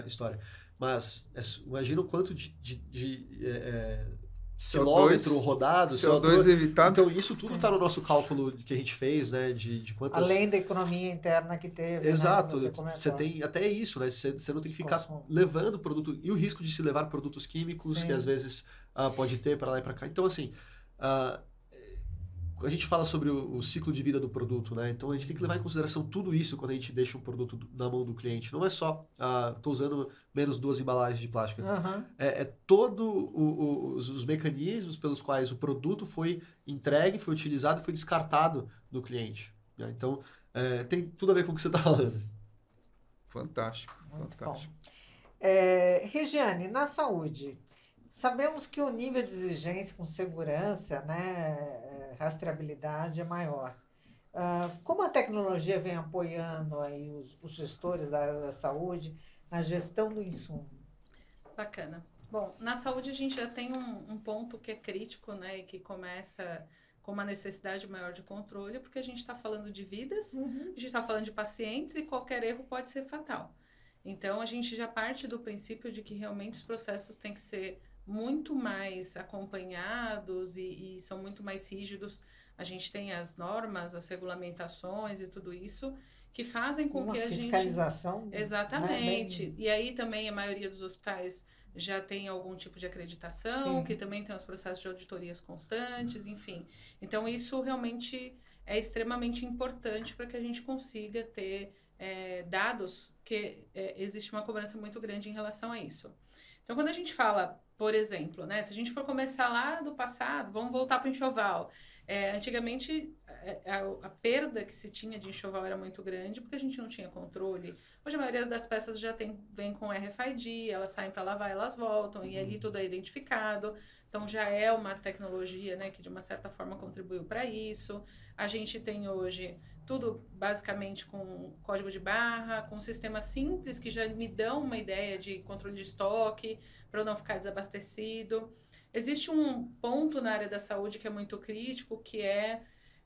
história. Mas imagina o quanto de quilômetro rodado, CO2 evitado. Então, isso tudo está no nosso cálculo que a gente fez, né? De quantas... Além da economia interna que teve. Exato. Né, você tem até isso, né? Você não tem que ficar levando produto... E o risco de se levar produtos químicos, que às vezes pode ter para lá e para cá. Então, assim... a gente fala sobre o ciclo de vida do produto, né? Então a gente tem que levar em consideração tudo isso quando a gente deixa um produto na mão do cliente. Não é só, tô usando menos 2 embalagens de plástico. É todo os mecanismos pelos quais o produto foi entregue, foi utilizado e foi descartado do cliente. Né? Então, tem tudo a ver com o que você está falando. Fantástico. Muito fantástico. Bom. Regiane, na saúde, sabemos que o nível de exigência com segurança, né, rastreabilidade é maior. Como a tecnologia vem apoiando aí os gestores da área da saúde na gestão do insumo? Bacana. Bom, na saúde a gente já tem um ponto que é crítico, né, e que começa com uma necessidade maior de controle, porque a gente está falando de vidas, a gente está falando de pacientes e qualquer erro pode ser fatal. Então, a gente já parte do princípio de que realmente os processos têm que ser muito mais acompanhados e são muito mais rígidos. A gente tem as normas, as regulamentações e tudo isso que fazem com que a gente... fiscalização. Exatamente. Né? E aí também a maioria dos hospitais já tem algum tipo de acreditação, que também tem os processos de auditorias constantes, enfim. Então, isso realmente é extremamente importante para que a gente consiga ter dados, que existe uma cobrança muito grande em relação a isso. Então, quando a gente fala, por exemplo, né, se a gente for começar lá do passado, vamos voltar para o enxoval. Antigamente, a perda que se tinha de enxoval era muito grande porque a gente não tinha controle. Hoje, a maioria das peças já vem com RFID, elas saem para lavar, elas voltam, e ali tudo é identificado. Então, já é uma tecnologia, né, que de uma certa forma contribuiu para isso. A gente tem hoje tudo basicamente com código de barra, com sistemas simples que já me dão uma ideia de controle de estoque, para eu não ficar desabastecido. Existe um ponto na área da saúde que é muito crítico, que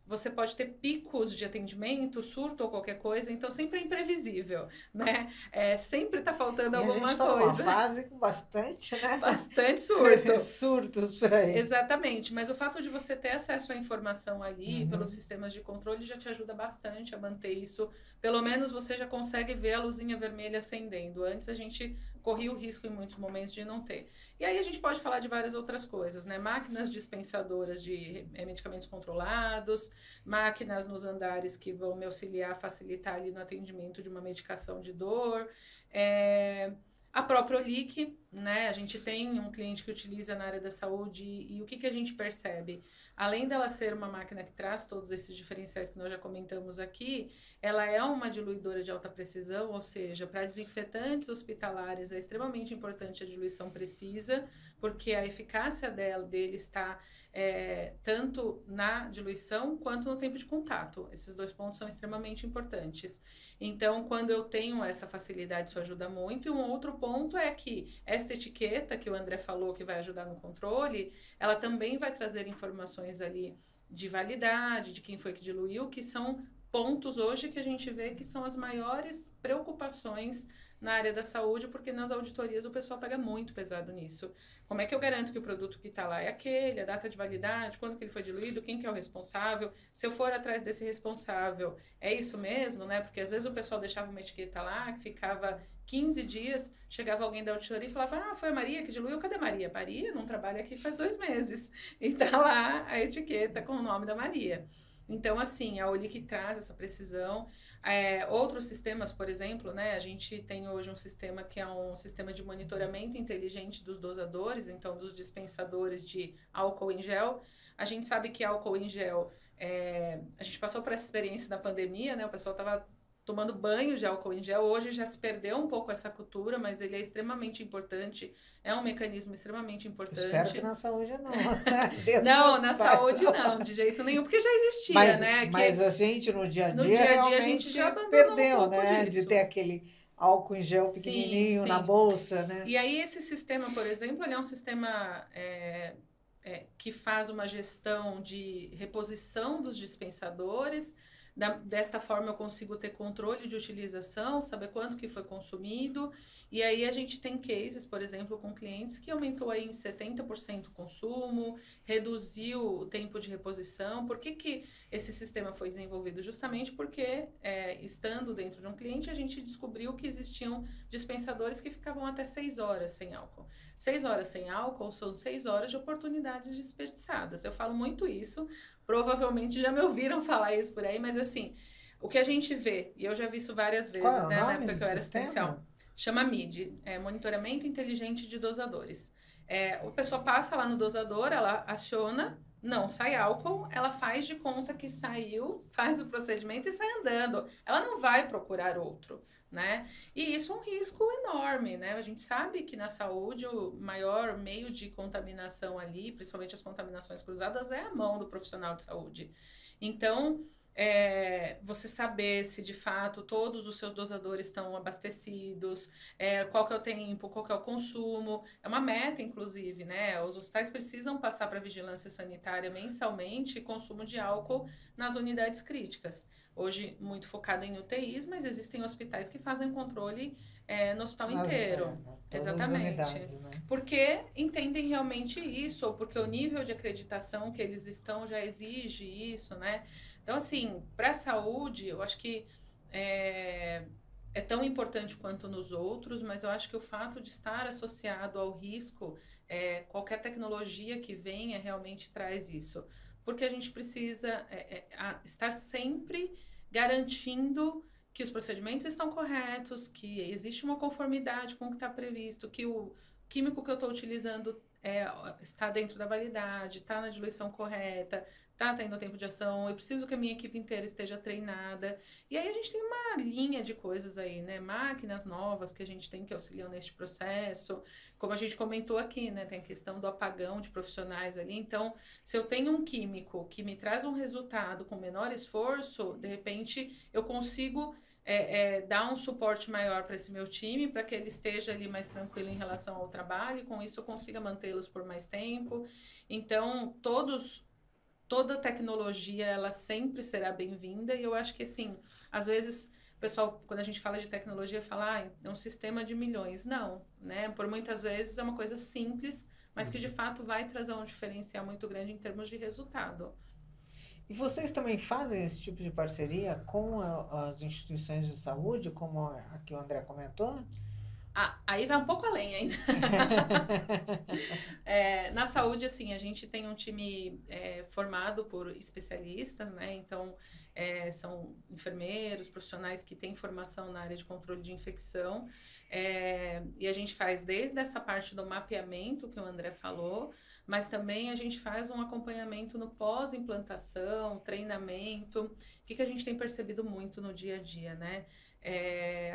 você pode ter picos de atendimento, surto ou qualquer coisa, então sempre é imprevisível, né? Sempre está faltando alguma coisa. A gente tá numa fase com bastante, né? Bastante surtos. Surtos por aí. Exatamente, mas o fato de você ter acesso à informação ali, pelos sistemas de controle, já te ajuda bastante a manter isso. Pelo menos você já consegue ver a luzinha vermelha acendendo. Antes a gente corria o risco em muitos momentos de não ter. E aí a gente pode falar de várias outras coisas, né? Máquinas dispensadoras de medicamentos controlados, máquinas nos andares que vão me auxiliar, facilitar ali no atendimento de uma medicação de dor, a própria Olic, né? A gente tem um cliente que utiliza na área da saúde e o que a gente percebe? Além dela ser uma máquina que traz todos esses diferenciais que nós já comentamos aqui, ela é uma diluidora de alta precisão, ou seja, para desinfetantes hospitalares é extremamente importante a diluição precisa, porque a eficácia dele está tanto na diluição quanto no tempo de contato. Esses 2 pontos são extremamente importantes. Então, quando eu tenho essa facilidade, isso ajuda muito. E um outro ponto é que esta etiqueta que o André falou que vai ajudar no controle, ela também vai trazer informações ali de validade, de quem foi que diluiu, que são pontos hoje que a gente vê que são as maiores preocupações na área da saúde, porque nas auditorias o pessoal pega muito pesado nisso. Como é que eu garanto que o produto que está lá é aquele, a data de validade, quando que ele foi diluído, quem que é o responsável? Se eu for atrás desse responsável, é isso mesmo, né? Porque às vezes o pessoal deixava uma etiqueta lá, que ficava 15 dias, chegava alguém da auditoria e falava, foi a Maria que diluiu, cadê a Maria? Maria não trabalha aqui faz 2 meses. E tá lá a etiqueta com o nome da Maria. Então, assim, a Olic traz essa precisão. Outros sistemas, por exemplo, né, a gente tem hoje um sistema que é um sistema de monitoramento inteligente dos dosadores, então dos dispensadores de álcool em gel. A gente sabe que álcool em gel, a gente passou por essa experiência da pandemia, né, o pessoal estava tomando banho de álcool em gel. Hoje já se perdeu um pouco essa cultura, mas ele é extremamente importante, é um mecanismo extremamente importante. Espero que na saúde não. Não, na saúde não, de jeito nenhum, porque já existia, né? Mas a gente no dia a dia, a gente já perdeu, um pouco né? disso. De ter aquele álcool em gel pequenininho na bolsa, né? E aí esse sistema, por exemplo, ele é um sistema que faz uma gestão de reposição dos dispensadores. Desta forma eu consigo ter controle de utilização, saber quanto que foi consumido, e aí a gente tem cases, por exemplo, com clientes que aumentou aí em 70% o consumo, reduziu o tempo de reposição. Por que esse sistema foi desenvolvido? Justamente porque, estando dentro de um cliente, a gente descobriu que existiam dispensadores que ficavam até 6 horas sem álcool. 6 horas sem álcool são 6 horas de oportunidades desperdiçadas. Eu falo muito isso, provavelmente já me ouviram falar isso por aí, mas assim, o que a gente vê, e eu já vi isso várias vezes, né, na época que eu era assistencial, chama MID, Monitoramento Inteligente de Dosadores. A pessoa passa lá no dosador, ela aciona, não sai álcool, ela faz de conta que saiu, faz o procedimento e sai andando. Ela não vai procurar outro, né? E isso é um risco enorme, né? A gente sabe que na saúde o maior meio de contaminação ali, principalmente as contaminações cruzadas, é a mão do profissional de saúde. Então, você saber se de fato todos os seus dosadores estão abastecidos, qual que é o tempo, qual que é o consumo, é uma meta inclusive, né? Os hospitais precisam passar para a vigilância sanitária mensalmente consumo de álcool nas unidades críticas. Hoje muito focado em UTIs, mas existem hospitais que fazem controle no hospital inteiro. Exatamente. Unidades, né? Porque entendem realmente isso, ou porque o nível de acreditação que eles estão já exige isso, né? Então, assim, para a saúde, eu acho que é tão importante quanto nos outros, mas eu acho que o fato de estar associado ao risco, qualquer tecnologia que venha realmente traz isso. Porque a gente precisa estar sempre garantindo que os procedimentos estão corretos, que existe uma conformidade com o que está previsto, que o químico que eu estou utilizando está dentro da validade, está na diluição correta, está tendo tempo de ação, eu preciso que a minha equipe inteira esteja treinada. E aí a gente tem uma linha de coisas aí, né? Máquinas novas que a gente tem que auxiliar neste processo. Como a gente comentou aqui, né? Tem a questão do apagão de profissionais ali. Então, se eu tenho um químico que me traz um resultado com menor esforço, de repente eu consigo dar um suporte maior para esse meu time, para que ele esteja ali mais tranquilo em relação ao trabalho, e com isso eu consiga mantê-los por mais tempo. Então, toda tecnologia, ela sempre será bem-vinda, e eu acho que, assim, às vezes, o pessoal, quando a gente fala de tecnologia, fala, é um sistema de milhões. Não, né? Por muitas vezes é uma coisa simples, mas que, de fato, vai trazer um diferencial muito grande em termos de resultado. E vocês também fazem esse tipo de parceria com as instituições de saúde, como a que o André comentou? Aí vai um pouco além ainda. Na saúde, assim, a gente tem um time formado por especialistas, né? Então, são enfermeiros, profissionais que têm formação na área de controle de infecção. E a gente faz desde essa parte do mapeamento que o André falou, mas também a gente faz um acompanhamento no pós-implantação, treinamento. O que a gente tem percebido muito no dia a dia, né?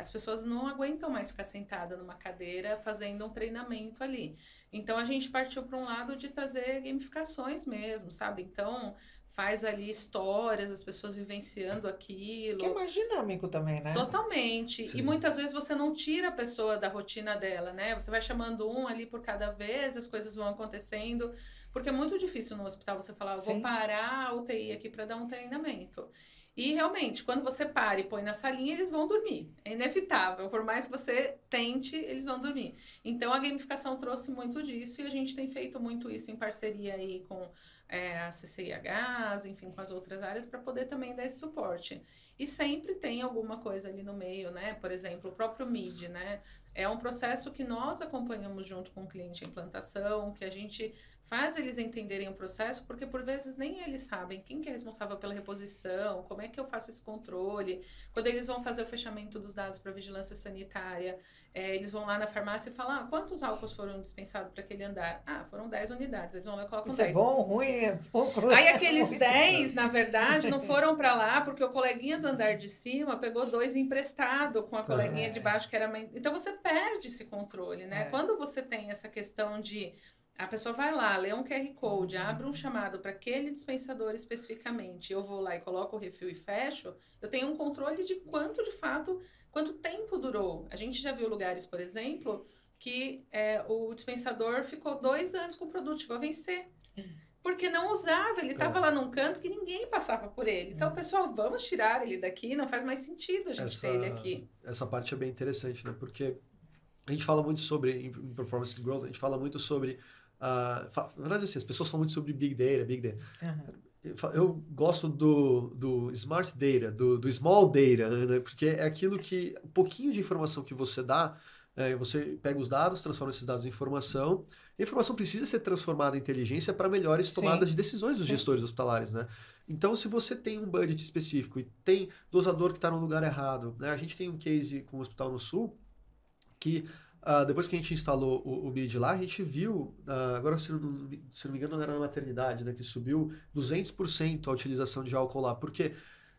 As pessoas não aguentam mais ficar sentada numa cadeira fazendo um treinamento ali. Então, a gente partiu para um lado de trazer gamificações mesmo, sabe? Então, faz ali histórias, as pessoas vivenciando aquilo. Que é mais dinâmico também, né? Totalmente. Sim. E muitas vezes você não tira a pessoa da rotina dela, né? Você vai chamando um ali por cada vez, as coisas vão acontecendo. Porque é muito difícil no hospital você falar, eu vou parar a UTI aqui para dar um treinamento. E realmente, quando você para e põe na salinha, eles vão dormir. É inevitável. Por mais que você tente, eles vão dormir. Então, a gamificação trouxe muito disso, e a gente tem feito muito isso em parceria aí com a CCIHs, enfim, com as outras áreas, para poder também dar esse suporte. E sempre tem alguma coisa ali no meio, né? Por exemplo, o próprio MID, né? É um processo que nós acompanhamos junto com o cliente em implantação, que a gente faz eles entenderem o processo, porque por vezes nem eles sabem quem que é responsável pela reposição, como é que eu faço esse controle. Quando eles vão fazer o fechamento dos dados para vigilância sanitária, eles vão lá na farmácia e falam, quantos álcools foram dispensados para aquele andar? Foram 10 unidades. Eles vão lá e colocam 10. Isso é bom, ruim, é pouco. Aí aqueles 10, na verdade, não foram para lá porque o coleguinha do andar de cima pegou 2 emprestado com a coleguinha de baixo que era... Então você perde esse controle, né? Quando você tem essa questão de... A pessoa vai lá, lê um QR Code, abre um chamado para aquele dispensador especificamente, eu vou lá e coloco o refil e fecho, eu tenho um controle de quanto, de fato, quanto tempo durou. A gente já viu lugares, por exemplo, que o dispensador ficou 2 anos com o produto, chegou a vencer. Porque não usava, ele estava lá num canto que ninguém passava por ele. Então, pessoal, vamos tirar ele daqui, não faz mais sentido a gente ter ele aqui. Essa parte é bem interessante, né? Porque a gente fala muito sobre, em Performance Growth, a gente fala muito sobre... na verdade, assim, as pessoas falam muito sobre Big Data. Eu gosto do Smart Data, do Small Data, né? Porque é aquilo que, um pouquinho de informação que você dá, você pega os dados, transforma esses dados em informação, e a informação precisa ser transformada em inteligência para melhores tomadas de decisões dos gestores hospitalares, né? Então, se você tem um budget específico e tem dosador que está no lugar errado, né? A gente tem um case com o Hospital no Sul, que depois que a gente instalou o BID lá, a gente viu, agora se não me engano era na maternidade, né, que subiu 200% a utilização de álcool lá, porque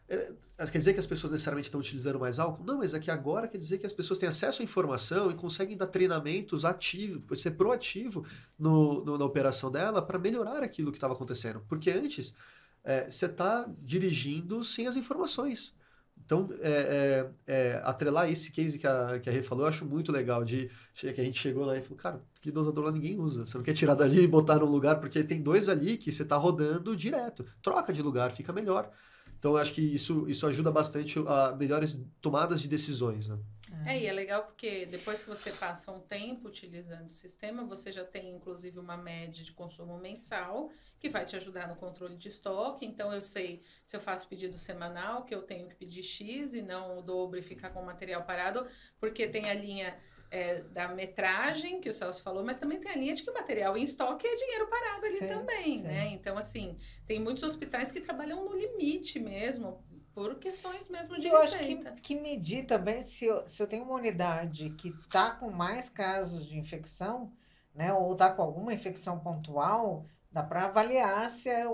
quer dizer que as pessoas necessariamente estão utilizando mais álcool? Não, mas aqui agora quer dizer que as pessoas têm acesso à informação e conseguem dar treinamentos ativos, ser proativo na operação dela para melhorar aquilo que estava acontecendo, porque antes você está dirigindo sem as informações. Então, atrelar esse case que a Rê falou, eu acho muito legal, que a gente chegou lá e falou, cara, que dosador lá ninguém usa. Você não quer tirar dali e botar num lugar, porque tem 2 ali que você está rodando direto. Troca de lugar, fica melhor. Então, eu acho que isso ajuda bastante a melhores tomadas de decisões, né? E é legal porque depois que você passa um tempo utilizando o sistema, você já tem, inclusive, uma média de consumo mensal, que vai te ajudar no controle de estoque. Então, eu sei, se eu faço pedido semanal, que eu tenho que pedir X e não o dobro e ficar com o material parado, porque tem a linha da metragem, que o Celso falou, mas também tem a linha de que o material em estoque é dinheiro parado ali também, né? Então, assim, tem muitos hospitais que trabalham no limite mesmo, por questões mesmo de receita. Acho que medir também, se eu tenho uma unidade que está com mais casos de infecção, né, ou está com alguma infecção pontual, dá para avaliar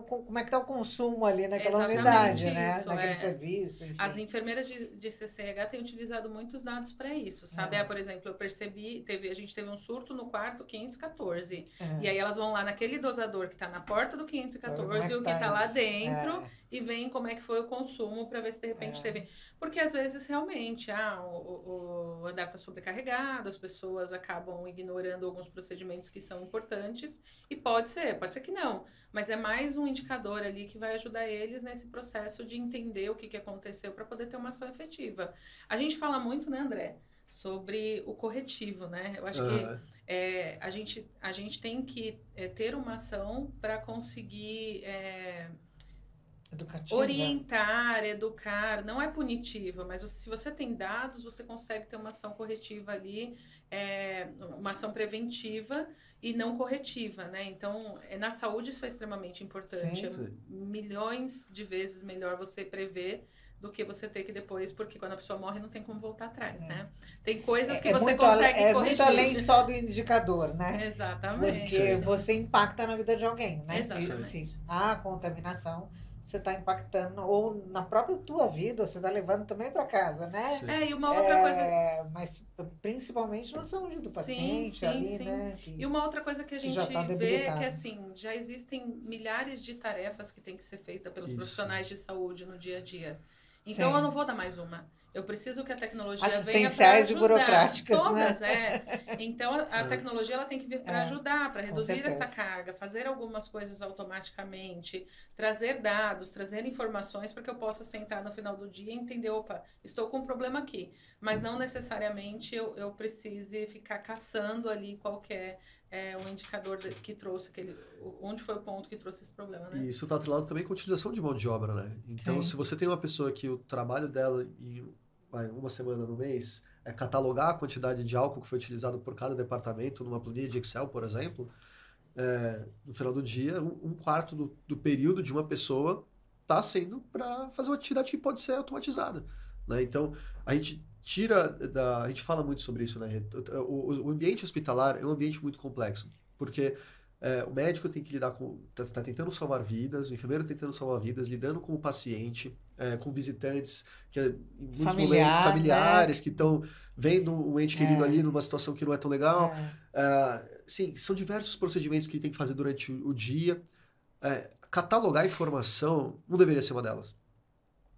como é que está o consumo ali naquela unidade, né? Naquele serviço. Enfim. As enfermeiras de CCH têm utilizado muitos dados para isso, sabe? Por exemplo, eu percebi, a gente teve um surto no quarto 514. E aí elas vão lá naquele dosador que está na porta do 514 e o que está lá dentro e veem como é que foi o consumo para ver se de repente teve... Porque às vezes realmente o andar está sobrecarregado, as pessoas acabam ignorando alguns procedimentos que são importantes e pode ser que não, mas é mais um indicador ali que vai ajudar eles nesse processo de entender o que aconteceu para poder ter uma ação efetiva. A gente fala muito, né, André, sobre o corretivo, né? Eu acho que a gente tem que ter uma ação para conseguir orientar, educar, não é punitiva, mas se você tem dados, você consegue ter uma ação corretiva ali, uma ação preventiva e não corretiva, né? Então, na saúde isso é extremamente importante. Sim. Milhões de vezes melhor você prever do que você ter que depois, porque quando a pessoa morre não tem como voltar atrás, né? Tem coisas que você consegue corrigir. É muito além só do indicador, né? Exatamente. Porque você impacta na vida de alguém, né? Exatamente. Se há contaminação, você está impactando, ou na própria tua vida, você está levando também para casa, né? Sim. E uma outra coisa... Mas principalmente na saúde do paciente ali, né? E uma outra coisa que a gente vê é que, assim, já existem milhares de tarefas que tem que ser feita pelos profissionais de saúde no dia a dia. Então, eu não vou dar mais uma. Eu preciso que a tecnologia venha para ajudar. E burocráticas, todas, né? Então, a tecnologia ela tem que vir para ajudar, para reduzir essa carga, fazer algumas coisas automaticamente, trazer dados, trazer informações para que eu possa sentar no final do dia e entender, opa, estou com um problema aqui. Mas não necessariamente eu precise ficar caçando ali qualquer um indicador que trouxe onde foi o ponto que trouxe esse problema, né? E isso está atrelado também com a utilização de mão de obra, né? Então, se você tem uma pessoa que o trabalho dela uma semana no mês catalogar a quantidade de álcool que foi utilizado por cada departamento numa planilha de Excel, por exemplo, no final do dia, um quarto do período de uma pessoa está sendo para fazer uma atividade que pode ser automatizada, né? Então, a gente a gente fala muito sobre isso, né? O ambiente hospitalar é um ambiente muito complexo, porque o médico tem que lidar com, tá tentando salvar vidas, o enfermeiro tentando salvar vidas, lidando com o paciente, com visitantes, que em muitos momentos, familiares, né? Que estão vendo um ente querido ali numa situação que não é tão legal. Sim, são diversos procedimentos que tem que fazer durante o dia. Catalogar informação não deveria ser uma delas.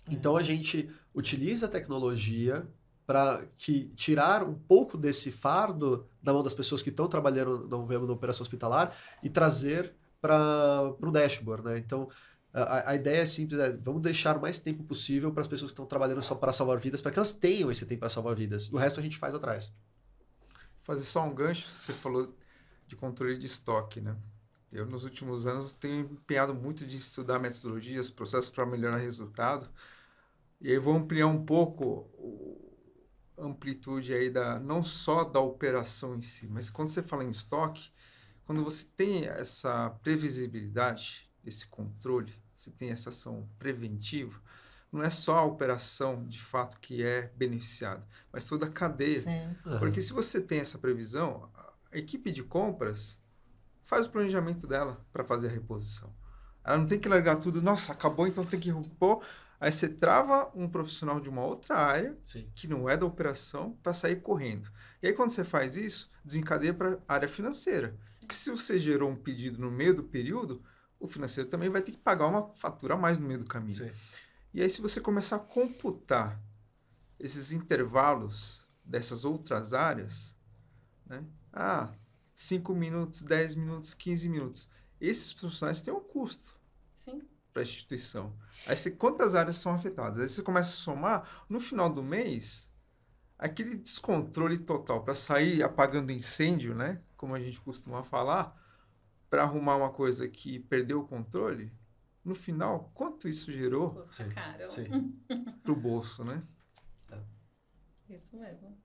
Então a gente utiliza a tecnologia para tirar um pouco desse fardo da mão das pessoas que estão trabalhando na operação hospitalar e trazer para o dashboard, né? Então, a ideia é simples, vamos deixar o mais tempo possível para as pessoas que estão trabalhando só para salvar vidas, para que elas tenham esse tempo para salvar vidas. O resto a gente faz atrás. Fazer só um gancho, você falou de controle de estoque, né? Eu, nos últimos anos, tenho empenhado muito de estudar metodologias, processos para melhorar resultado. E aí vou ampliar um pouco a amplitude aí não só da operação em si, mas quando você fala em estoque, quando você tem essa previsibilidade, esse controle, você tem essa ação preventiva, não é só a operação de fato que é beneficiada, mas toda a cadeia. Sim. Porque se você tem essa previsão, a equipe de compras faz o planejamento dela para fazer a reposição. Ela não tem que largar tudo, nossa, acabou, então tem que repor. Aí você trava um profissional de uma outra área, Sim, que não é da operação, para sair correndo. E aí quando você faz isso, desencadeia para a área financeira. Sim. Porque se você gerou um pedido no meio do período, o financeiro também vai ter que pagar uma fatura a mais no meio do caminho. sim. E aí se você começar a computar esses intervalos dessas outras áreas, né? 5 minutos, 10 minutos, 15 minutos. Esses profissionais têm um custo. Sim. Para a instituição. Aí quantas áreas são afetadas? Aí você começa a somar, no final do mês, aquele descontrole total para sair apagando incêndio, né? Como a gente costuma falar, para arrumar uma coisa que perdeu o controle, no final, quanto isso gerou Custa caro. para o bolso, né? Isso mesmo.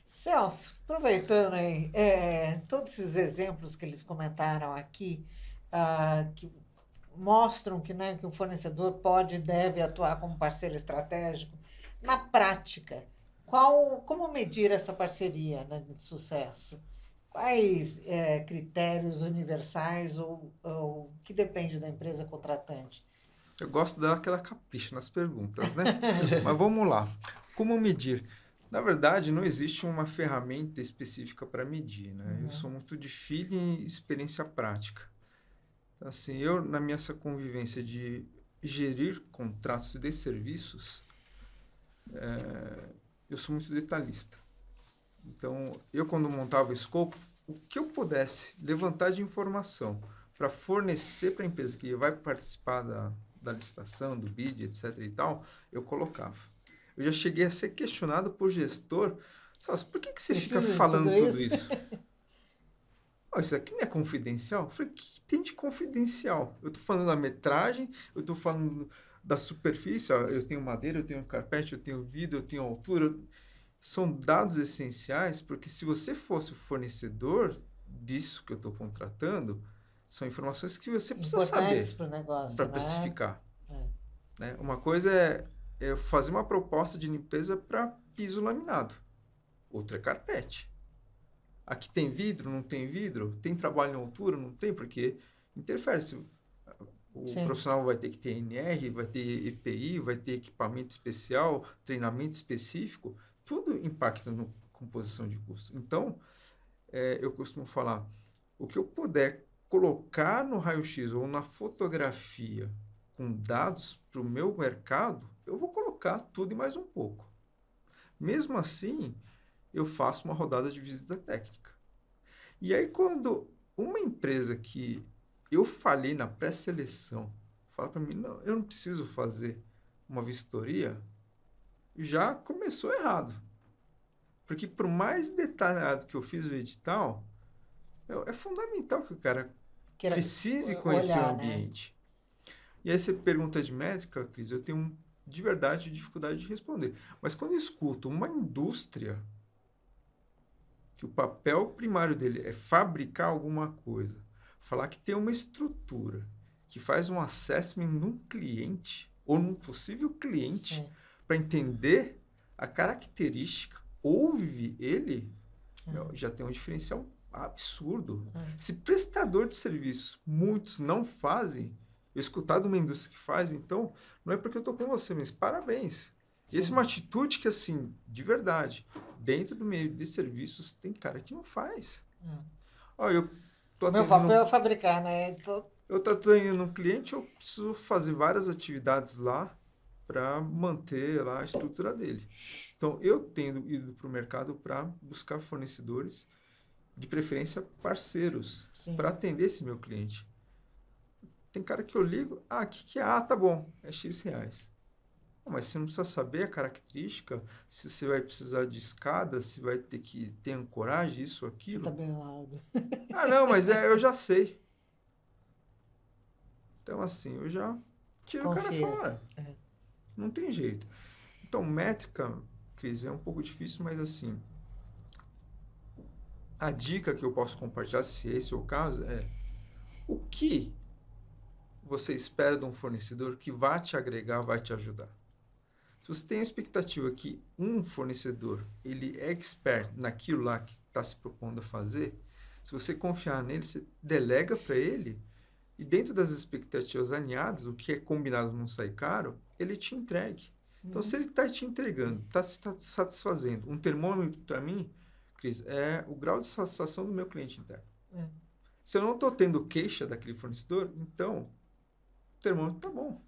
Celso, aproveitando aí, todos esses exemplos que eles comentaram aqui, que mostram que o fornecedor pode e deve atuar como parceiro estratégico. Na prática, como medir essa parceria, né, de sucesso? Quais critérios universais ou que depende da empresa contratante? Eu gosto daquela capricha nas perguntas, né? Mas vamos lá. Como medir? Na verdade, não existe uma ferramenta específica para medir, né? Eu sou muito de feeling e experiência prática. Assim, na minha essa convivência de gerir contratos de serviços, eu sou muito detalhista. Então, eu quando montava o escopo, o que eu pudesse levantar de informação para fornecer para a empresa que vai participar da licitação, do bid, etc. e tal, eu colocava. Eu já cheguei a ser questionado por gestor, por que você fica falando tudo isso? Isso aqui não é confidencial? Eu falei, o que tem de confidencial? Eu estou falando da metragem, eu estou falando da superfície, eu tenho madeira, eu tenho carpete, eu tenho vidro, eu tenho altura. São dados essenciais, porque se você fosse o fornecedor disso que eu estou contratando, são informações que você precisa saber para precificar. Né? Uma coisa é fazer uma proposta de limpeza para piso laminado. Outra é carpete. Aqui tem vidro, não tem vidro? Tem trabalho em altura? Não tem, porque interfere. O profissional vai ter que ter NR, vai ter EPI, vai ter equipamento especial, treinamento específico. Tudo impacta na composição de custo. Então, eu costumo falar, o que eu puder colocar no raio-x ou na fotografia com dados para o meu mercado, eu vou colocar tudo e mais um pouco. Mesmo assim, eu faço uma rodada de visita técnica. E aí, quando uma empresa que eu falhei na pré-seleção fala para mim, não, eu não preciso fazer uma vistoria, já começou errado. Porque por mais detalhado que eu fiz o edital, é fundamental que o cara precise conhecer o ambiente. Né? E aí você pergunta de métrica, Cris, eu tenho de verdade dificuldade de responder. Mas quando eu escuto uma indústria que o papel primário dele é fabricar alguma coisa, falar que tem uma estrutura que faz um assessment num cliente ou num possível cliente para entender a característica, ouve ele, já tem um diferencial absurdo. Se prestador de serviços, muitos não fazem, eu escutar de uma indústria que faz, então, não é porque eu estou com você, mas parabéns. Essa é uma atitude que, assim, de verdade, dentro do meio de serviços, tem cara que não faz. Eu tô Meu papel é fabricar, né? Eu estou atendendo um cliente, eu preciso fazer várias atividades lá para manter lá a estrutura dele. Então, eu tendo ido para o mercado para buscar fornecedores, de preferência parceiros, para atender esse meu cliente. Tem cara que eu ligo, o que é? Tá bom, é X reais. Mas você não precisa saber a característica, se você vai precisar de escada, se vai ter que ter ancoragem, isso, aquilo. Tabelado. Não, mas eu já sei. Então, assim, eu já tiro o cara fora. Não tem jeito. Então, métrica, Cris, é um pouco difícil, mas assim, a dica que eu posso compartilhar, se esse é o caso, é o que você espera de um fornecedor que vai te agregar, vai te ajudar. Se você tem a expectativa que um fornecedor, ele é expert naquilo lá que está se propondo a fazer, se você confiar nele, você delega para ele e dentro das expectativas alinhadas, o que é combinado não sai caro, ele te entregue. Então, se ele está te entregando, está se satisfazendo, um termômetro para mim, Cris, é o grau de satisfação do meu cliente interno. Se eu não estou tendo queixa daquele fornecedor, então o termômetro está bom.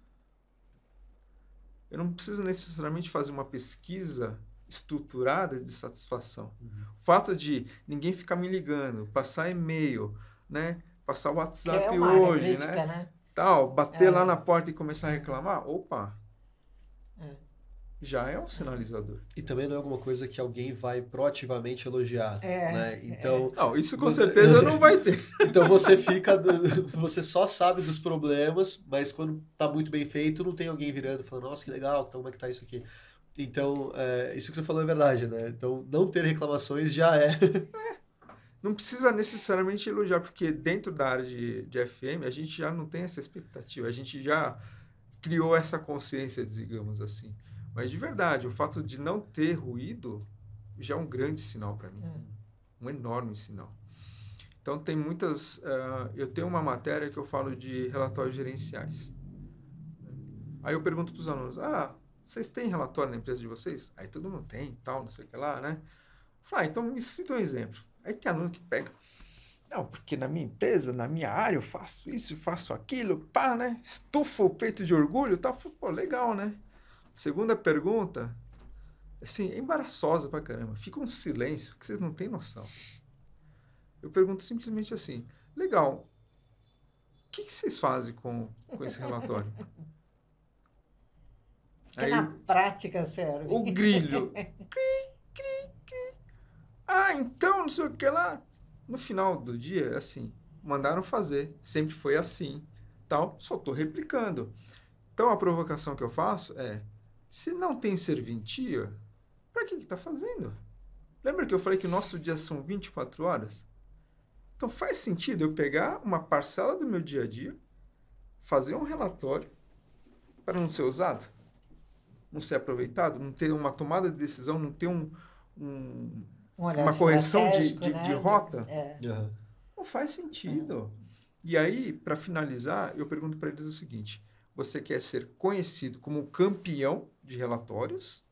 Eu não preciso necessariamente fazer uma pesquisa estruturada de satisfação. O fato de ninguém ficar me ligando, passar e-mail, né? Passar o WhatsApp hoje, crítica, né? Tal, bater lá na porta e começar a reclamar, opa, já é um sinalizador. E também não é alguma coisa que alguém vai proativamente elogiar, né? Então, não, isso com certeza não vai ter. Então você só sabe dos problemas, mas quando tá muito bem feito, não tem alguém virando falando, nossa, que legal, então como é que tá isso aqui? Então, isso que você falou é verdade, né? Então, não ter reclamações já é. Não precisa necessariamente elogiar, porque dentro da área de FM, a gente já não tem essa expectativa, a gente já criou essa consciência, digamos assim. Mas, de verdade, o fato de não ter ruído já é um grande sinal para mim. Um enorme sinal. Então, tem muitas... eu tenho uma matéria que eu falo de relatórios gerenciais. Aí eu pergunto para os alunos, vocês têm relatório na empresa de vocês? Aí todo mundo tem, tal, não sei o que lá, né? Fala, então me cita um exemplo. Aí tem aluno que pega... Não, porque na minha empresa, na minha área, eu faço isso, faço aquilo, pá, né? Estufa o peito de orgulho e tal. Pô, legal, né? Segunda pergunta, assim, é embaraçosa pra caramba. Fica um silêncio que vocês não têm noção. Eu pergunto simplesmente assim, legal, o que vocês fazem com esse relatório? Aí, na prática, sério. O grilho. Cri, cri, cri. Então, não sei o que lá. No final do dia, assim, mandaram fazer. Sempre foi assim, tal. Só estou replicando. Então, a provocação que eu faço é, se não tem serventia, para que está fazendo? Lembra que eu falei que o nosso dia são 24 horas? Então, faz sentido eu pegar uma parcela do meu dia a dia, fazer um relatório para não ser usado? Não ser aproveitado? Não ter uma tomada de decisão? Não ter uma correção de rota? Não faz sentido. E aí, para finalizar, eu pergunto para eles o seguinte... Você quer ser conhecido como campeão de relatórios,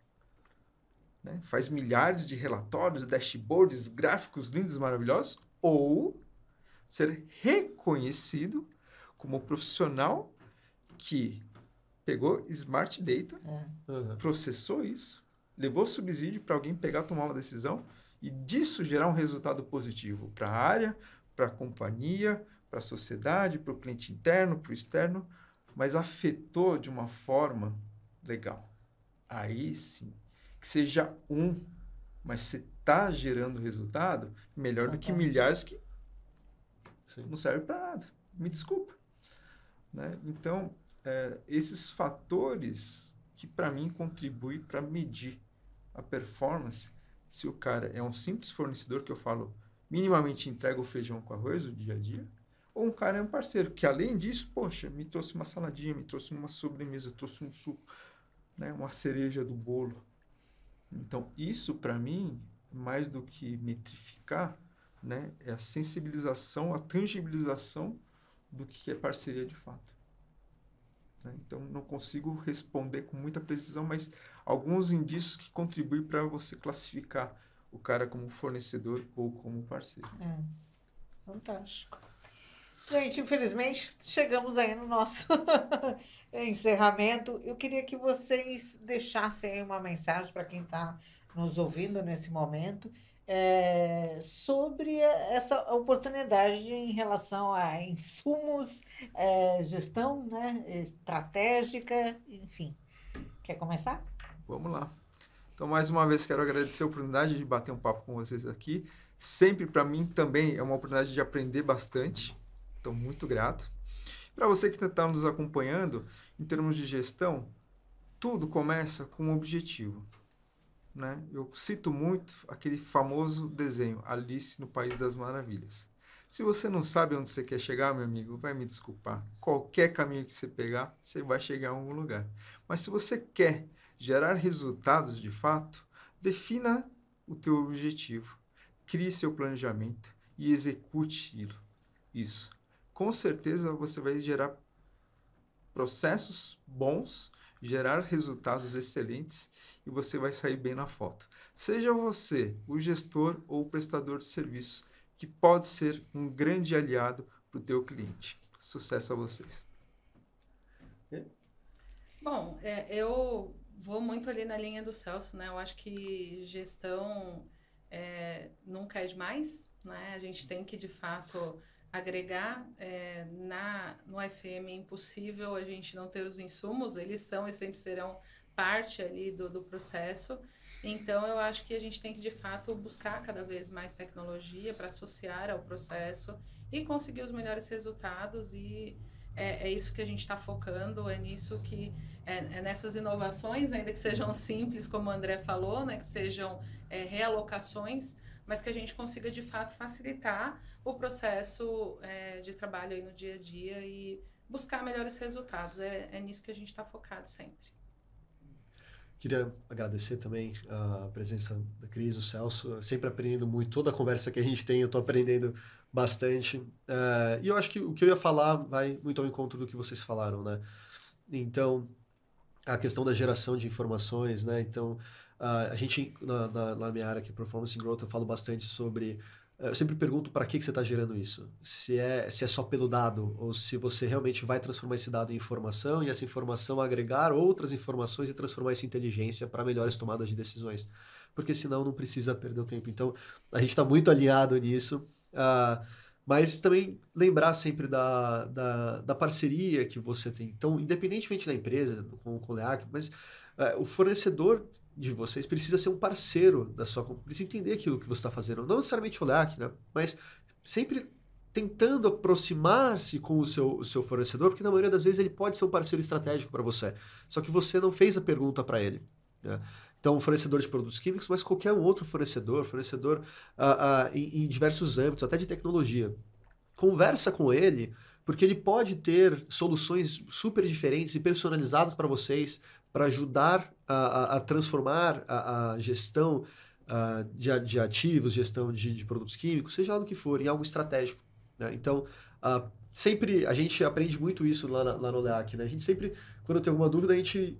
né? Faz milhares de relatórios, dashboards, gráficos lindos, maravilhosos, ou ser reconhecido como profissional que pegou Smart Data, processou isso, levou subsídio para alguém pegar, tomar uma decisão e disso gerar um resultado positivo para a área, para a companhia, para a sociedade, para o cliente interno, para o externo, mas afetou de uma forma legal. Aí sim, que seja mas você está gerando resultado melhor do que milhares que não servem para nada. Me desculpa. Né? Então, esses fatores que para mim contribuem para medir a performance, se o cara é um simples fornecedor que eu falo, minimamente entrega o feijão com arroz do dia a dia, ou um cara é um parceiro, que além disso, poxa, me trouxe uma saladinha, me trouxe uma sobremesa, trouxe um suco, né, uma cereja do bolo. Então, isso para mim, mais do que metrificar, né, é a sensibilização, a tangibilização do que é parceria de fato. Né? Então, não consigo responder com muita precisão, mas alguns indícios que contribuem para você classificar o cara como fornecedor ou como parceiro. Fantástico. Gente, infelizmente, chegamos aí no nosso encerramento. Eu queria que vocês deixassem aí uma mensagem para quem está nos ouvindo nesse momento, sobre essa oportunidade em relação a insumos, gestão, né, estratégica, enfim. Quer começar? Vamos lá. Então, mais uma vez, quero agradecer a oportunidade de bater um papo com vocês aqui. Sempre, para mim, também é uma oportunidade de aprender bastante. Então, muito grato. Para você que está nos acompanhando, em termos de gestão, tudo começa com um objetivo. Né? Eu cito muito aquele famoso desenho, Alice no País das Maravilhas. Se você não sabe onde você quer chegar, meu amigo, vai me desculpar. Qualquer caminho que você pegar, você vai chegar a algum lugar. Mas se você quer gerar resultados de fato, defina o teu objetivo, crie seu planejamento e execute isso. Com certeza você vai gerar processos bons, gerar resultados excelentes e você vai sair bem na foto. Seja você o gestor ou o prestador de serviços, que pode ser um grande aliado para o teu cliente. Sucesso a vocês. Bom, eu vou muito ali na linha do Celso, né? Eu acho que gestão nunca é demais, né? A gente tem que, de fato, agregar. No FM é impossível a gente não ter os insumos, eles são e sempre serão parte ali do processo. Então, eu acho que a gente tem que, de fato, buscar cada vez mais tecnologia para associar ao processo e conseguir os melhores resultados, e é isso que a gente está focando, é nisso que... É nessas inovações, ainda que sejam simples, como o André falou, né, que sejam realocações, mas que a gente consiga, de fato, facilitar o processo de trabalho aí no dia a dia e buscar melhores resultados. É nisso que a gente está focado sempre. Queria agradecer também a presença da Cris, do Celso. Sempre aprendendo muito. Toda a conversa que a gente tem, eu estou aprendendo bastante. E eu acho que o que eu ia falar vai muito ao encontro do que vocês falaram, né? Então, a questão da geração de informações, né? Então, a gente, na minha área, que é Performance and Growth, eu falo bastante sobre... Eu sempre pergunto para que você está gerando isso. Se é só pelo dado, ou se você realmente vai transformar esse dado em informação e essa informação agregar outras informações e transformar isso em inteligência para melhores tomadas de decisões. Porque senão não precisa perder o tempo. Então, a gente está muito alinhado nisso. Mas também lembrar sempre da parceria que você tem. Então, independentemente da empresa, com o LEAC, mas o fornecedor de vocês precisa ser um parceiro da sua companhia, precisa entender aquilo que você está fazendo. Não necessariamente o LEAC, né? Mas sempre tentando aproximar-se com o seu fornecedor, porque na maioria das vezes ele pode ser um parceiro estratégico para você. Só que você não fez a pergunta para ele. Né? Então, um fornecedor de produtos químicos, mas qualquer outro fornecedor em diversos âmbitos, até de tecnologia. Conversa com ele, porque ele pode ter soluções super diferentes e personalizadas para vocês, para ajudar a transformar a gestão de ativos, gestão de produtos químicos, seja lá do que for, em algo estratégico. Né? Então, sempre a gente aprende muito isso lá no LEAC. Né? A gente sempre, quando tem alguma dúvida, a gente,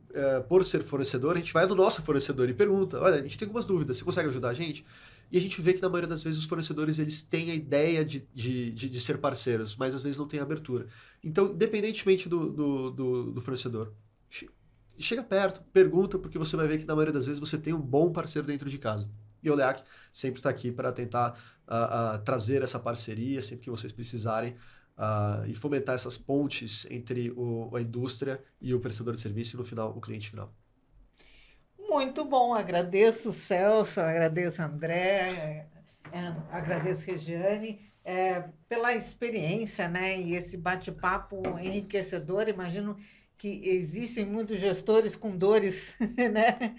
por ser fornecedor, a gente vai do nosso fornecedor e pergunta, olha, a gente tem algumas dúvidas, você consegue ajudar a gente? E a gente vê que na maioria das vezes os fornecedores eles têm a ideia de ser parceiros, mas às vezes não tem abertura. Então, independentemente do fornecedor, chega perto, pergunta, porque você vai ver que na maioria das vezes você tem um bom parceiro dentro de casa. E o LEAC sempre está aqui para tentar trazer essa parceria sempre que vocês precisarem e fomentar essas pontes entre a indústria e o prestador de serviço e no final o cliente final. Muito bom, agradeço Celso, agradeço André, agradeço Regiane pela experiência, né, e esse bate-papo enriquecedor. Imagino que existem muitos gestores com dores, né,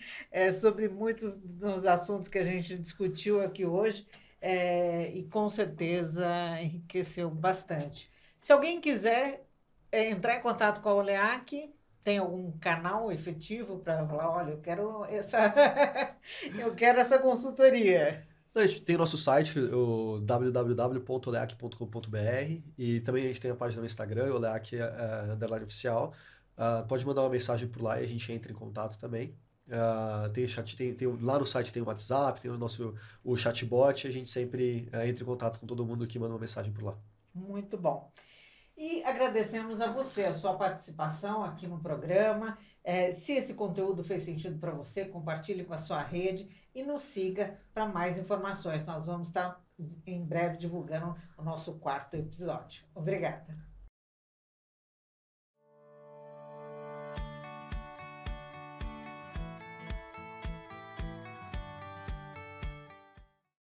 sobre muitos dos assuntos que a gente discutiu aqui hoje, e com certeza enriqueceu bastante. Se alguém quiser entrar em contato com a Oleac, tem algum canal efetivo para falar, olha, eu quero essa consultoria? A gente tem o nosso site, o www.oleac.com.br, e também a gente tem a página no Instagram, oleac_oficial. Pode mandar uma mensagem por lá e a gente entra em contato também. Tem chat, lá no site tem o WhatsApp, tem o chatbot, e a gente sempre entra em contato com todo mundo que manda uma mensagem por lá. Muito bom. E agradecemos a você, a sua participação aqui no programa. Se esse conteúdo fez sentido para você, compartilhe com a sua rede e nos siga para mais informações. Nós vamos estar em breve divulgando o nosso 4º episódio. Obrigada.